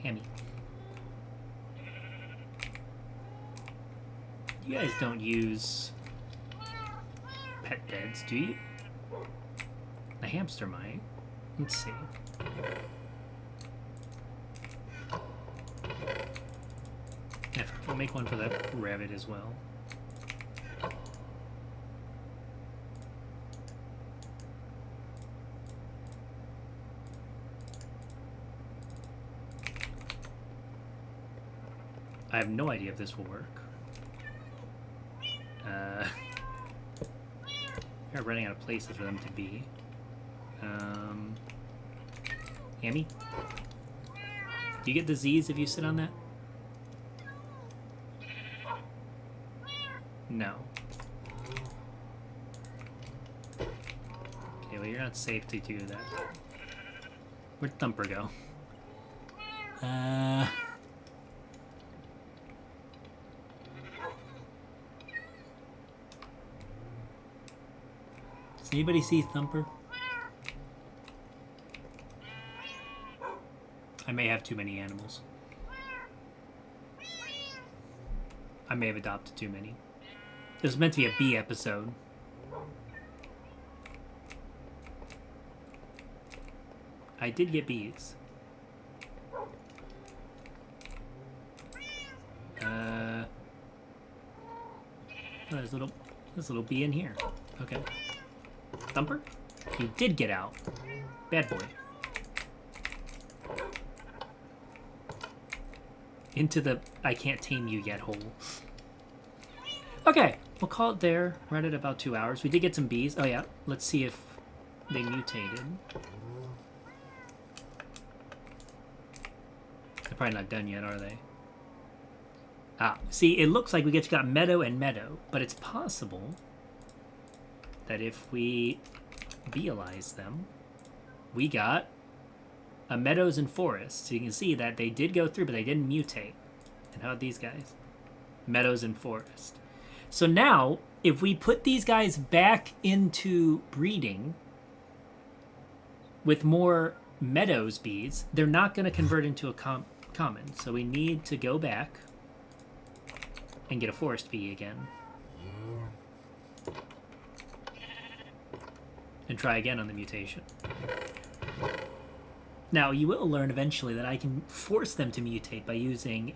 Hammy. You guys don't use pet beds, do you? The hamster might. Let's see. We'll make one for that rabbit as well. I have no idea if this will work. We're running out of places for them to be. Hammy? Do you get disease if you sit on that? No. Okay, well you're not safe to do that. Where'd Thumper go? Does anybody see Thumper? I may have too many animals. I may have adopted too many. This was meant to be a bee episode. I did get bees. Oh, there's a little bee in here. Okay. Thumper? You did get out. Bad boy. Into the I can't tame you yet hole. Okay, we'll call it there. We're at about 2 hours. We did get some bees. Oh yeah, let's see if they mutated. They're probably not done yet, are they? Ah, see, it looks like we got meadow and meadow, but it's possible that if we beelize them, we got a meadows and forest. So you can see that they did go through, but they didn't mutate. And how about these guys? Meadows and forest. So now, if we put these guys back into breeding with more meadows bees, they're not going to convert into a common. So we need to go back and get a forest bee again. And try again on the mutation. Now, you will learn eventually that I can force them to mutate by using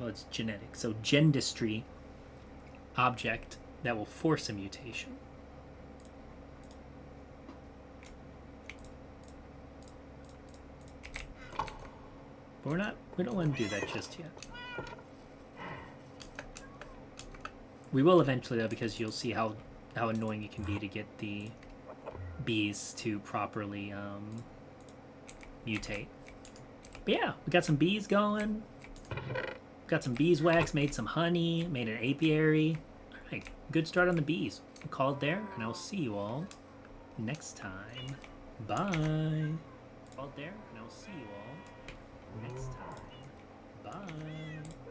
it's genetic, so gendistry object that will force a mutation. But we don't want to do that just yet. We will eventually, though, because you'll see how annoying it can be to get the bees to properly mutate. But yeah, we got some bees going. Got some beeswax, made some honey, made an apiary. Alright, good start on the bees. We'll call it there, and I'll see you all next time. Bye. Call it there, and I'll see you all next time. Bye.